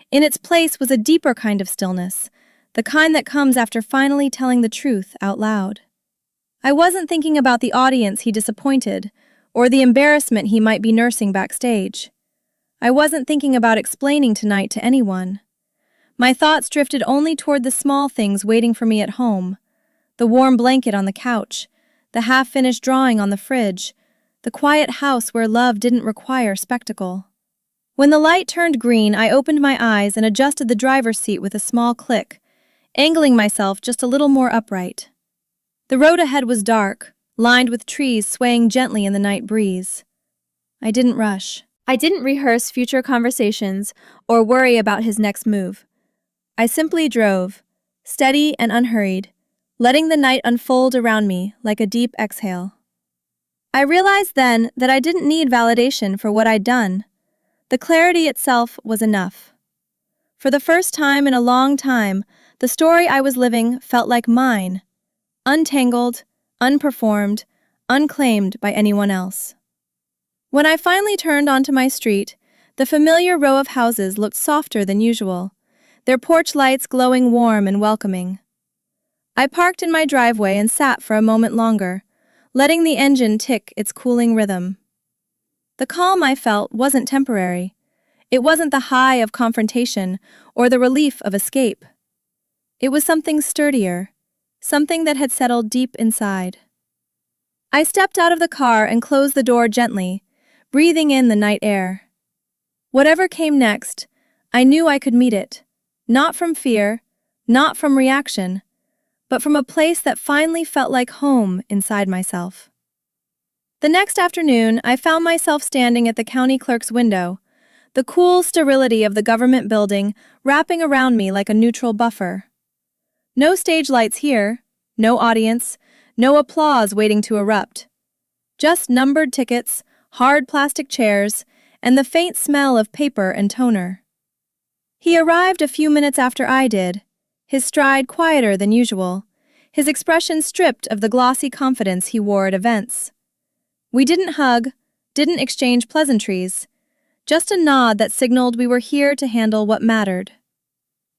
In its place was a deeper kind of stillness, the kind that comes after finally telling the truth out loud. I wasn't thinking about the audience he disappointed, or the embarrassment he might be nursing backstage. I wasn't thinking about explaining tonight to anyone. My thoughts drifted only toward the small things waiting for me at home, the warm blanket on the couch, the half-finished drawing on the fridge, the quiet house where love didn't require spectacle. When the light turned green, I opened my eyes and adjusted the driver's seat with a small click, angling myself just a little more upright. The road ahead was dark, lined with trees swaying gently in the night breeze. I didn't rush. I didn't rehearse future conversations or worry about his next move. I simply drove, steady and unhurried, letting the night unfold around me like a deep exhale. I realized then that I didn't need validation for what I'd done. The clarity itself was enough. For the first time in a long time, the story I was living felt like mine, untangled, unperformed, unclaimed by anyone else. When I finally turned onto my street, the familiar row of houses looked softer than usual, their porch lights glowing warm and welcoming. I parked in my driveway and sat for a moment longer, letting the engine tick its cooling rhythm. The calm I felt wasn't temporary. It wasn't the high of confrontation or the relief of escape. It was something sturdier, something that had settled deep inside. I stepped out of the car and closed the door gently, breathing in the night air. Whatever came next, I knew I could meet it. Not from fear, not from reaction, but from a place that finally felt like home inside myself. The next afternoon, I found myself standing at the county clerk's window, the cool sterility of the government building wrapping around me like a neutral buffer. No stage lights here, no audience, no applause waiting to erupt. Just numbered tickets, hard plastic chairs, and the faint smell of paper and toner. He arrived a few minutes after I did, his stride quieter than usual, his expression stripped of the glossy confidence he wore at events. We didn't hug, didn't exchange pleasantries, just a nod that signaled we were here to handle what mattered.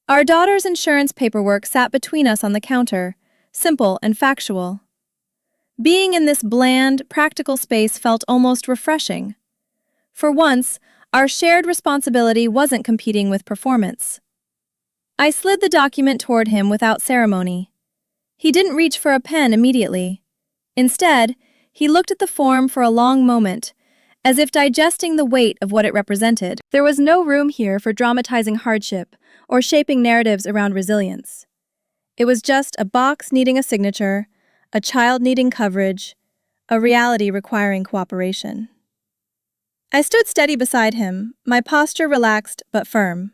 Our daughter's insurance paperwork sat between us on the counter, simple and factual. Being in this bland, practical space felt almost refreshing. For once, our shared responsibility wasn't competing with performance. I slid the document toward him without ceremony. He didn't reach for a pen immediately. Instead, he looked at the form for a long moment, as if digesting the weight of what it represented. There was no room here for dramatizing hardship or shaping narratives around resilience. It was just a box needing a signature, a child needing coverage, a reality requiring cooperation. I stood steady beside him, my posture relaxed but firm.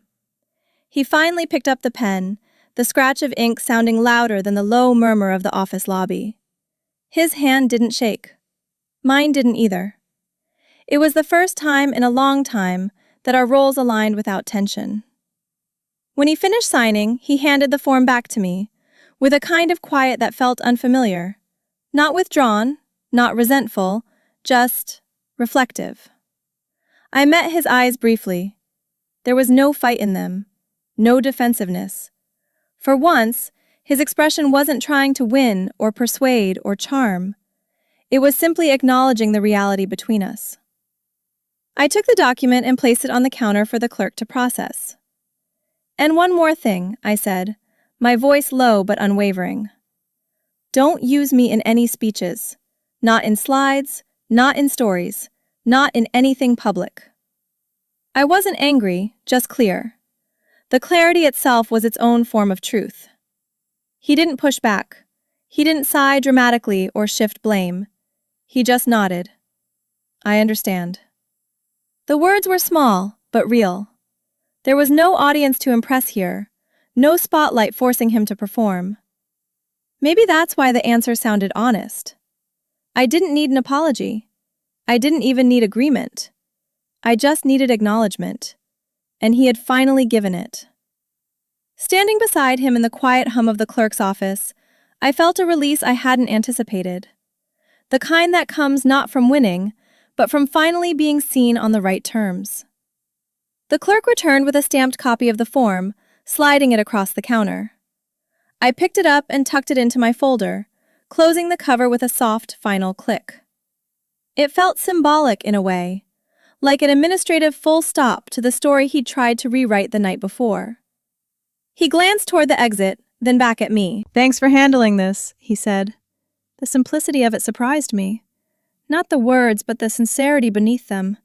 He finally picked up the pen, the scratch of ink sounding louder than the low murmur of the office lobby. His hand didn't shake. Mine didn't either. It was the first time in a long time that our roles aligned without tension. When he finished signing, he handed the form back to me, with a kind of quiet that felt unfamiliar. Not withdrawn, not resentful, just reflective. I met his eyes briefly. There was no fight in them, no defensiveness. For once, his expression wasn't trying to win or persuade or charm. It was simply acknowledging the reality between us. I took the document and placed it on the counter for the clerk to process. "And one more thing," I said, my voice low but unwavering. "Don't use me in any speeches. Not in slides, not in stories, not in anything public." I wasn't angry, just clear. The clarity itself was its own form of truth. He didn't push back. He didn't sigh dramatically or shift blame. He just nodded. "I understand." The words were small, but real. There was no audience to impress here, no spotlight forcing him to perform. Maybe that's why the answer sounded honest. I didn't need an apology. I didn't even need agreement. I just needed acknowledgement. And he had finally given it. Standing beside him in the quiet hum of the clerk's office, I felt a release I hadn't anticipated. The kind that comes not from winning, but from finally being seen on the right terms. The clerk returned with a stamped copy of the form, sliding it across the counter. I picked it up and tucked it into my folder, closing the cover with a soft, final click. It felt symbolic in a way, like an administrative full stop to the story he'd tried to rewrite the night before. He glanced toward the exit, then back at me. "Thanks for handling this," he said. The simplicity of it surprised me. Not the words, but the sincerity beneath them.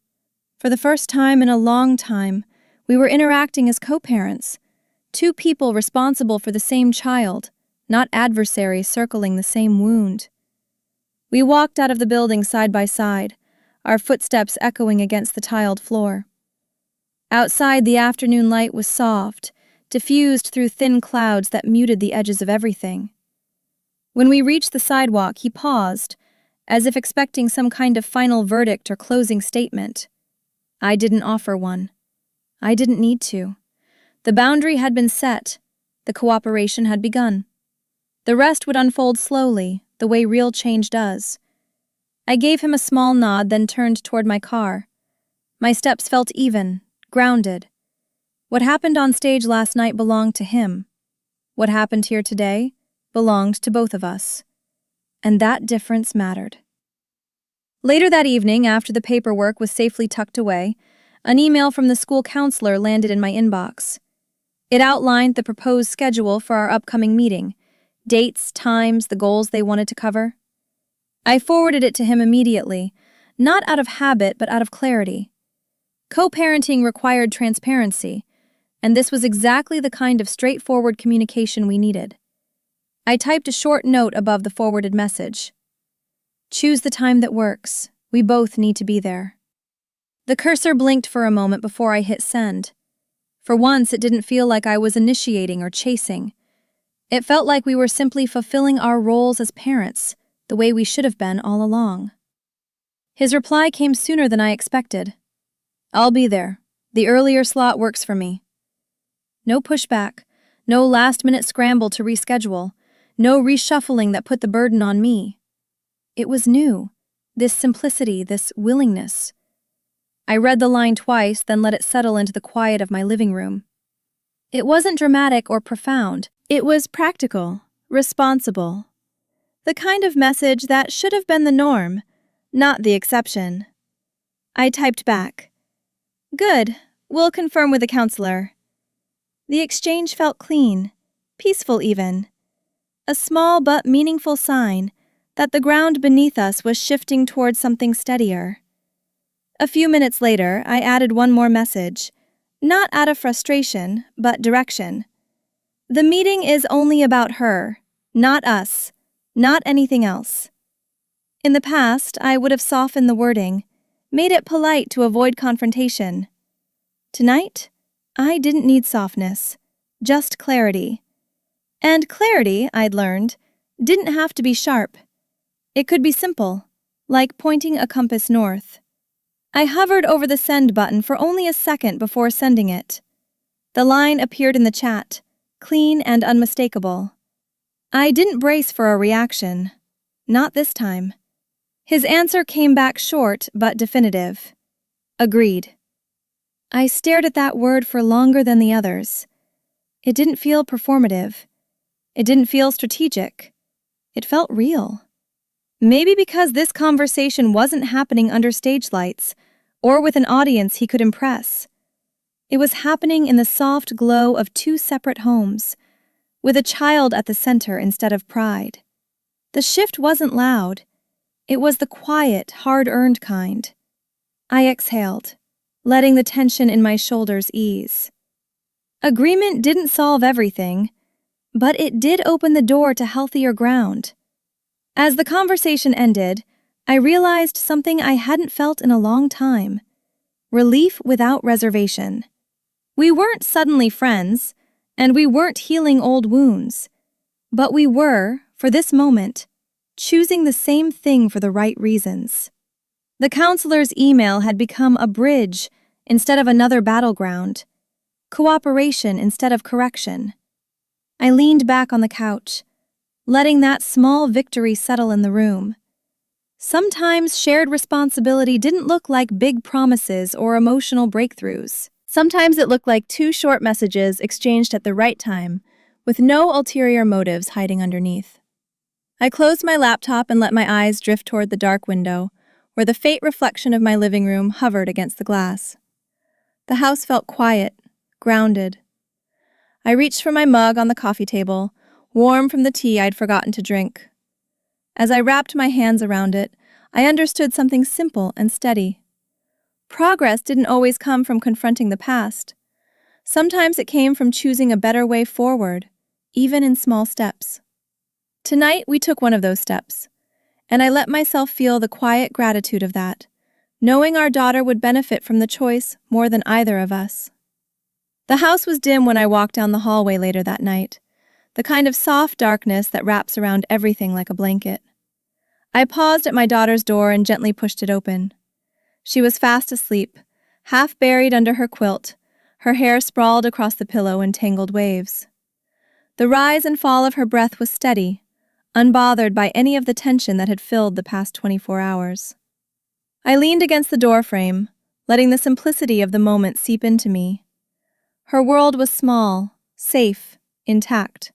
For the first time in a long time, we were interacting as co-parents, two people responsible for the same child, not adversaries circling the same wound. We walked out of the building side by side, our footsteps echoing against the tiled floor. Outside, the afternoon light was soft, diffused through thin clouds that muted the edges of everything. When we reached the sidewalk, he paused, as if expecting some kind of final verdict or closing statement. I didn't offer one. I didn't need to. The boundary had been set. The cooperation had begun. The rest would unfold slowly, the way real change does. I gave him a small nod, then turned toward my car. My steps felt even, grounded. What happened on stage last night belonged to him. What happened here today belonged to both of us. And that difference mattered. Later that evening, after the paperwork was safely tucked away, an email from the school counselor landed in my inbox. It outlined the proposed schedule for our upcoming meeting, dates, times, the goals they wanted to cover. I forwarded it to him immediately, not out of habit but out of clarity. Co-parenting required transparency, and this was exactly the kind of straightforward communication we needed. I typed a short note above the forwarded message. "Choose the time that works. We both need to be there." The cursor blinked for a moment before I hit send. For once, it didn't feel like I was initiating or chasing. It felt like we were simply fulfilling our roles as parents, the way we should have been all along. His reply came sooner than I expected. "I'll be there. The earlier slot works for me." No pushback, no last-minute scramble to reschedule, no reshuffling that put the burden on me. It was new, this simplicity, this willingness. I read the line twice, then let it settle into the quiet of my living room. It wasn't dramatic or profound. It was practical, responsible. The kind of message that should have been the norm, not the exception. I typed back, "Good, we'll confirm with the counselor." The exchange felt clean, peaceful even. A small but meaningful sign that the ground beneath us was shifting towards something steadier. A few minutes later, I added one more message, not out of frustration, but direction. "The meeting is only about her, not us, not anything else." In the past, I would have softened the wording, made it polite to avoid confrontation. Tonight, I didn't need softness, just clarity. And clarity, I'd learned, didn't have to be sharp. It could be simple, like pointing a compass north. I hovered over the send button for only a second before sending it. The line appeared in the chat, clean and unmistakable. I didn't brace for a reaction. Not this time. His answer came back short but definitive. Agreed. I stared at that word for longer than the others. It didn't feel performative. It didn't feel strategic. It felt real. Maybe because this conversation wasn't happening under stage lights or with an audience he could impress. It was happening in the soft glow of two separate homes, with a child at the center instead of pride. The shift wasn't loud. It was the quiet, hard-earned kind. I exhaled, letting the tension in my shoulders ease. Agreement didn't solve everything, but it did open the door to healthier ground. As the conversation ended, I realized something I hadn't felt in a long time: relief without reservation. We weren't suddenly friends, and we weren't healing old wounds, but we were, for this moment, choosing the same thing for the right reasons. The counselor's email had become a bridge instead of another battleground, cooperation instead of correction. I leaned back on the couch, letting that small victory settle in the room. Sometimes shared responsibility didn't look like big promises or emotional breakthroughs. Sometimes it looked like two short messages exchanged at the right time, with no ulterior motives hiding underneath. I closed my laptop and let my eyes drift toward the dark window, where the faint reflection of my living room hovered against the glass. The house felt quiet, grounded. I reached for my mug on the coffee table, warm from the tea I'd forgotten to drink. As I wrapped my hands around it, I understood something simple and steady. Progress didn't always come from confronting the past. Sometimes it came from choosing a better way forward, even in small steps. Tonight, we took one of those steps, and I let myself feel the quiet gratitude of that, knowing our daughter would benefit from the choice more than either of us. The house was dim when I walked down the hallway later that night, the kind of soft darkness that wraps around everything like a blanket. I paused at my daughter's door and gently pushed it open. She was fast asleep, half buried under her quilt, her hair sprawled across the pillow in tangled waves. The rise and fall of her breath was steady, unbothered by any of the tension that had filled the past 24 hours. I leaned against the doorframe, letting the simplicity of the moment seep into me. Her world was small, safe, intact,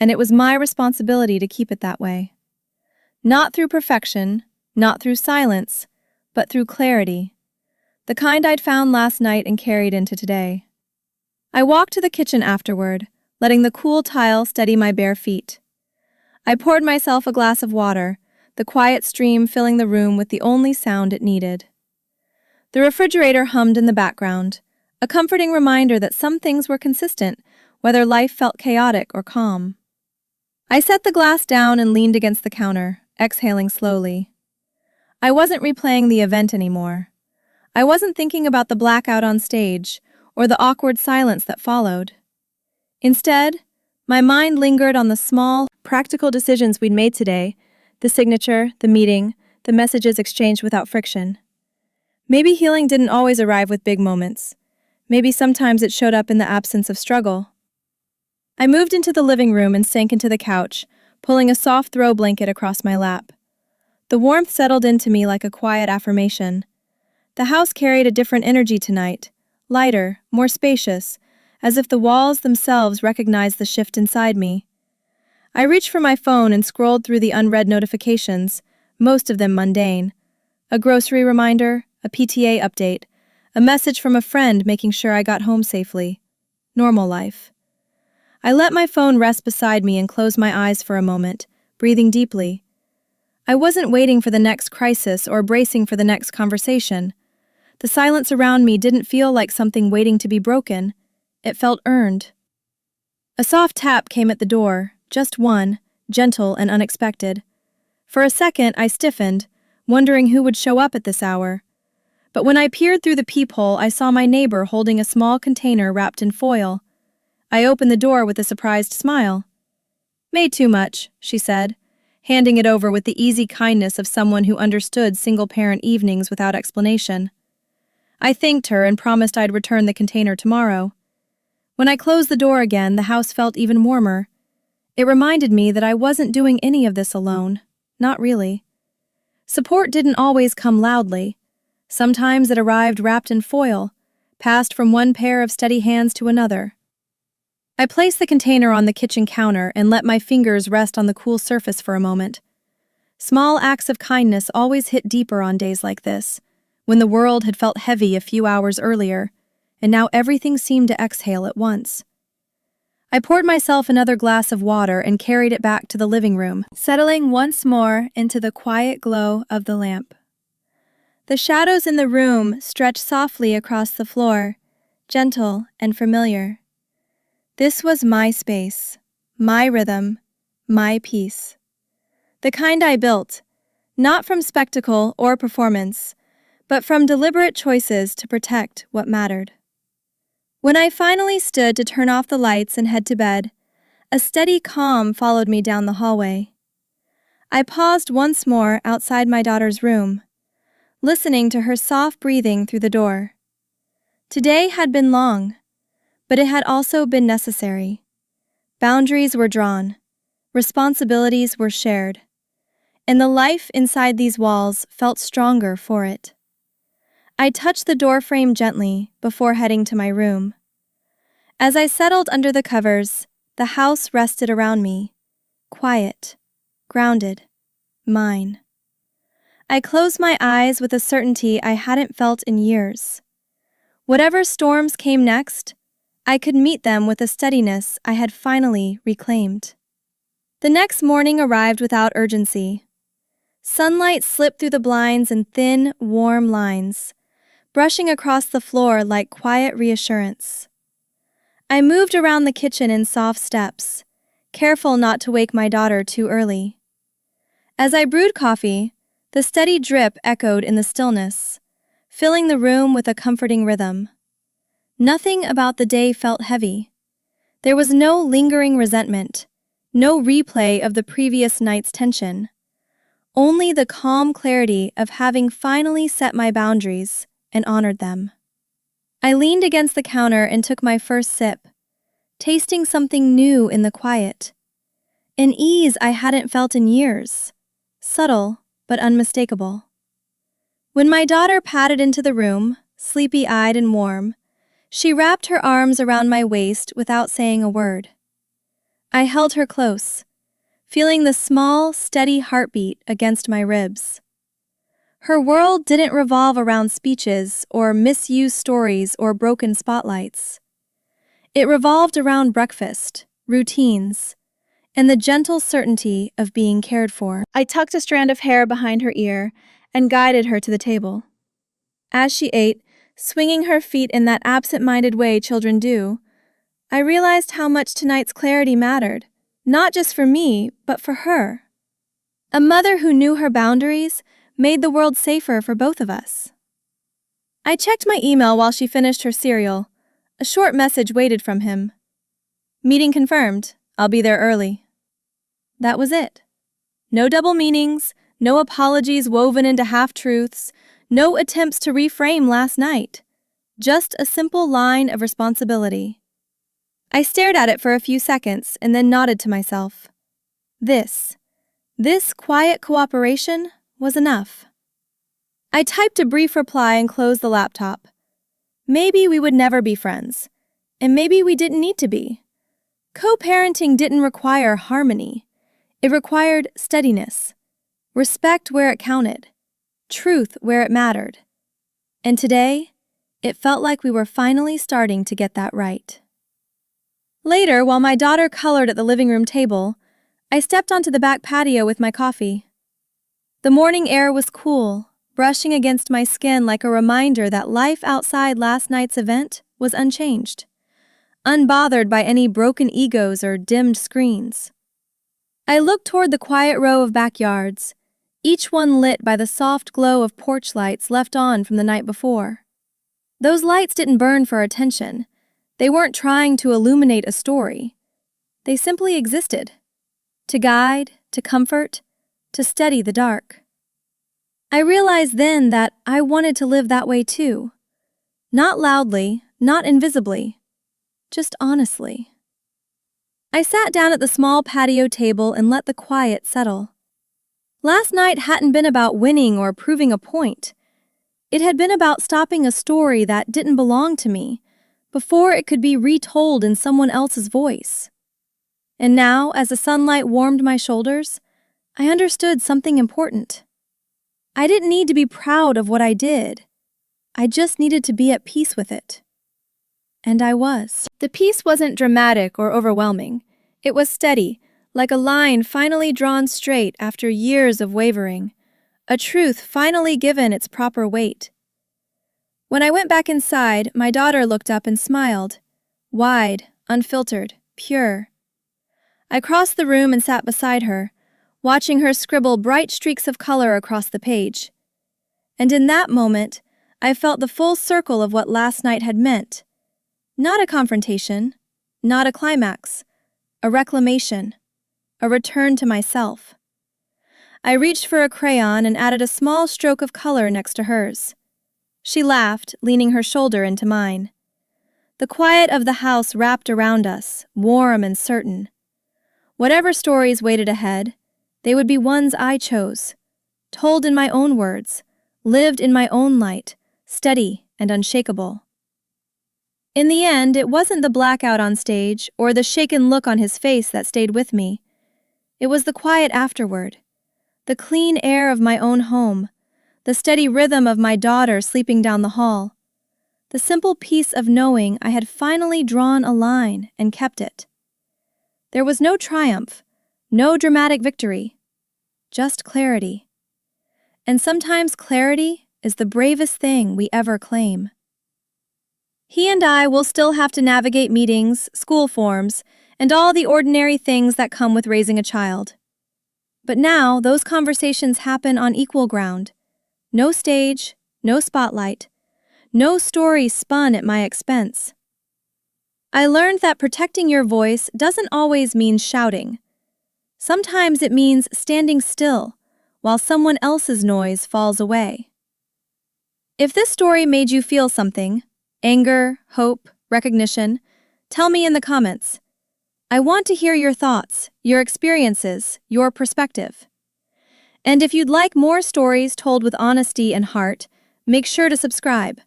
and it was my responsibility to keep it that way. Not through perfection, not through silence, but through clarity, the kind I'd found last night and carried into today. I walked to the kitchen afterward, letting the cool tile steady my bare feet. I poured myself a glass of water, the quiet stream filling the room with the only sound it needed. The refrigerator hummed in the background, a comforting reminder that some things were consistent, whether life felt chaotic or calm. I set the glass down and leaned against the counter, exhaling slowly. I wasn't replaying the event anymore. I wasn't thinking about the blackout on stage or the awkward silence that followed. Instead, my mind lingered on the small, practical decisions we'd made today: the signature, the meeting, the messages exchanged without friction. Maybe healing didn't always arrive with big moments. Maybe sometimes it showed up in the absence of struggle. I moved into the living room and sank into the couch, pulling a soft throw blanket across my lap. The warmth settled into me like a quiet affirmation. The house carried a different energy tonight, lighter, more spacious, as if the walls themselves recognized the shift inside me. I reached for my phone and scrolled through the unread notifications, most of them mundane. A grocery reminder, a PTA update, a message from a friend making sure I got home safely. Normal life. I let my phone rest beside me and closed my eyes for a moment, breathing deeply. I wasn't waiting for the next crisis or bracing for the next conversation. The silence around me didn't feel like something waiting to be broken. It felt earned. A soft tap came at the door, just one, gentle and unexpected. For a second, I stiffened, wondering who would show up at this hour. But when I peered through the peephole, I saw my neighbor holding a small container wrapped in foil. I opened the door with a surprised smile. "Made too much," she said, handing it over with the easy kindness of someone who understood single-parent evenings without explanation. I thanked her and promised I'd return the container tomorrow. When I closed the door again, the house felt even warmer. It reminded me that I wasn't doing any of this alone. Not really. Support didn't always come loudly. Sometimes it arrived wrapped in foil, passed from one pair of steady hands to another. I placed the container on the kitchen counter and let my fingers rest on the cool surface for a moment. Small acts of kindness always hit deeper on days like this, when the world had felt heavy a few hours earlier, and now everything seemed to exhale at once. I poured myself another glass of water and carried it back to the living room, settling once more into the quiet glow of the lamp. The shadows in the room stretched softly across the floor, gentle and familiar. This was my space, my rhythm, my peace. The kind I built, not from spectacle or performance, but from deliberate choices to protect what mattered. When I finally stood to turn off the lights and head to bed, a steady calm followed me down the hallway. I paused once more outside my daughter's room, listening to her soft breathing through the door. Today had been long, but it had also been necessary. Boundaries were drawn, responsibilities were shared, and the life inside these walls felt stronger for it. I touched the doorframe gently before heading to my room. As I settled under the covers, the house rested around me, quiet, grounded, mine. I closed my eyes with a certainty I hadn't felt in years. Whatever storms came next, I could meet them with a steadiness I had finally reclaimed. The next morning arrived without urgency. Sunlight slipped through the blinds in thin, warm lines, brushing across the floor like quiet reassurance. I moved around the kitchen in soft steps, careful not to wake my daughter too early. As I brewed coffee, the steady drip echoed in the stillness, filling the room with a comforting rhythm. Nothing about the day felt heavy. There was no lingering resentment, no replay of the previous night's tension. Only the calm clarity of having finally set my boundaries and honored them. I leaned against the counter and took my first sip, tasting something new in the quiet. An ease I hadn't felt in years, subtle but unmistakable. When my daughter padded into the room, sleepy-eyed and warm, she wrapped her arms around my waist without saying a word. I held her close, feeling the small, steady heartbeat against my ribs. Her world didn't revolve around speeches or misused stories or broken spotlights. It revolved around breakfast, routines, and the gentle certainty of being cared for. I tucked a strand of hair behind her ear and guided her to the table. As she ate, swinging her feet in that absent-minded way children do, I realized how much tonight's clarity mattered, not just for me, but for her. A mother who knew her boundaries made the world safer for both of us. I checked my email while she finished her cereal. A short message waited from him. "Meeting confirmed. I'll be there early." That was it. No double meanings, no apologies woven into half-truths, no attempts to reframe last night. Just a simple line of responsibility. I stared at it for a few seconds and then nodded to myself. This quiet cooperation was enough. I typed a brief reply and closed the laptop. Maybe we would never be friends, and maybe we didn't need to be. Co-parenting didn't require harmony. It required steadiness, respect where it counted, truth where it mattered. And today, it felt like we were finally starting to get that right. Later, while my daughter colored at the living room table, I stepped onto the back patio with my coffee. The morning air was cool, brushing against my skin like a reminder that life outside last night's event was unchanged, unbothered by any broken egos or dimmed screens. I looked toward the quiet row of backyards, each one lit by the soft glow of porch lights left on from the night before. Those lights didn't burn for attention. They weren't trying to illuminate a story. They simply existed, to guide, to comfort, to steady the dark. I realized then that I wanted to live that way too. Not loudly, not invisibly, just honestly. I sat down at the small patio table and let the quiet settle. Last night hadn't been about winning or proving a point. It had been about stopping a story that didn't belong to me before it could be retold in someone else's voice. And now, as the sunlight warmed my shoulders, I understood something important. I didn't need to be proud of what I did. I just needed to be at peace with it. And I was. The peace wasn't dramatic or overwhelming. It was steady, like a line finally drawn straight after years of wavering, a truth finally given its proper weight. When I went back inside, my daughter looked up and smiled, wide, unfiltered, pure. I crossed the room and sat beside her, watching her scribble bright streaks of color across the page. And in that moment, I felt the full circle of what last night had meant. Not a confrontation, not a climax, a reclamation, a return to myself. I reached for a crayon and added a small stroke of color next to hers. She laughed, leaning her shoulder into mine. The quiet of the house wrapped around us, warm and certain. Whatever stories waited ahead, they would be ones I chose, told in my own words, lived in my own light, steady and unshakable. In the end, it wasn't the blackout on stage or the shaken look on his face that stayed with me. It was the quiet afterward, the clean air of my own home, the steady rhythm of my daughter sleeping down the hall, the simple peace of knowing I had finally drawn a line and kept it. There was no triumph, no dramatic victory, just clarity. And sometimes clarity is the bravest thing we ever claim. He and I will still have to navigate meetings, school forms, and all the ordinary things that come with raising a child. But now those conversations happen on equal ground. No stage, no spotlight, no story spun at my expense. I learned that protecting your voice doesn't always mean shouting. Sometimes it means standing still while someone else's noise falls away. If this story made you feel something, anger, hope, recognition, tell me in the comments. I want to hear your thoughts, your experiences, your perspective. And if you'd like more stories told with honesty and heart, make sure to subscribe.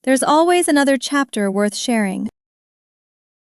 There's always another chapter worth sharing.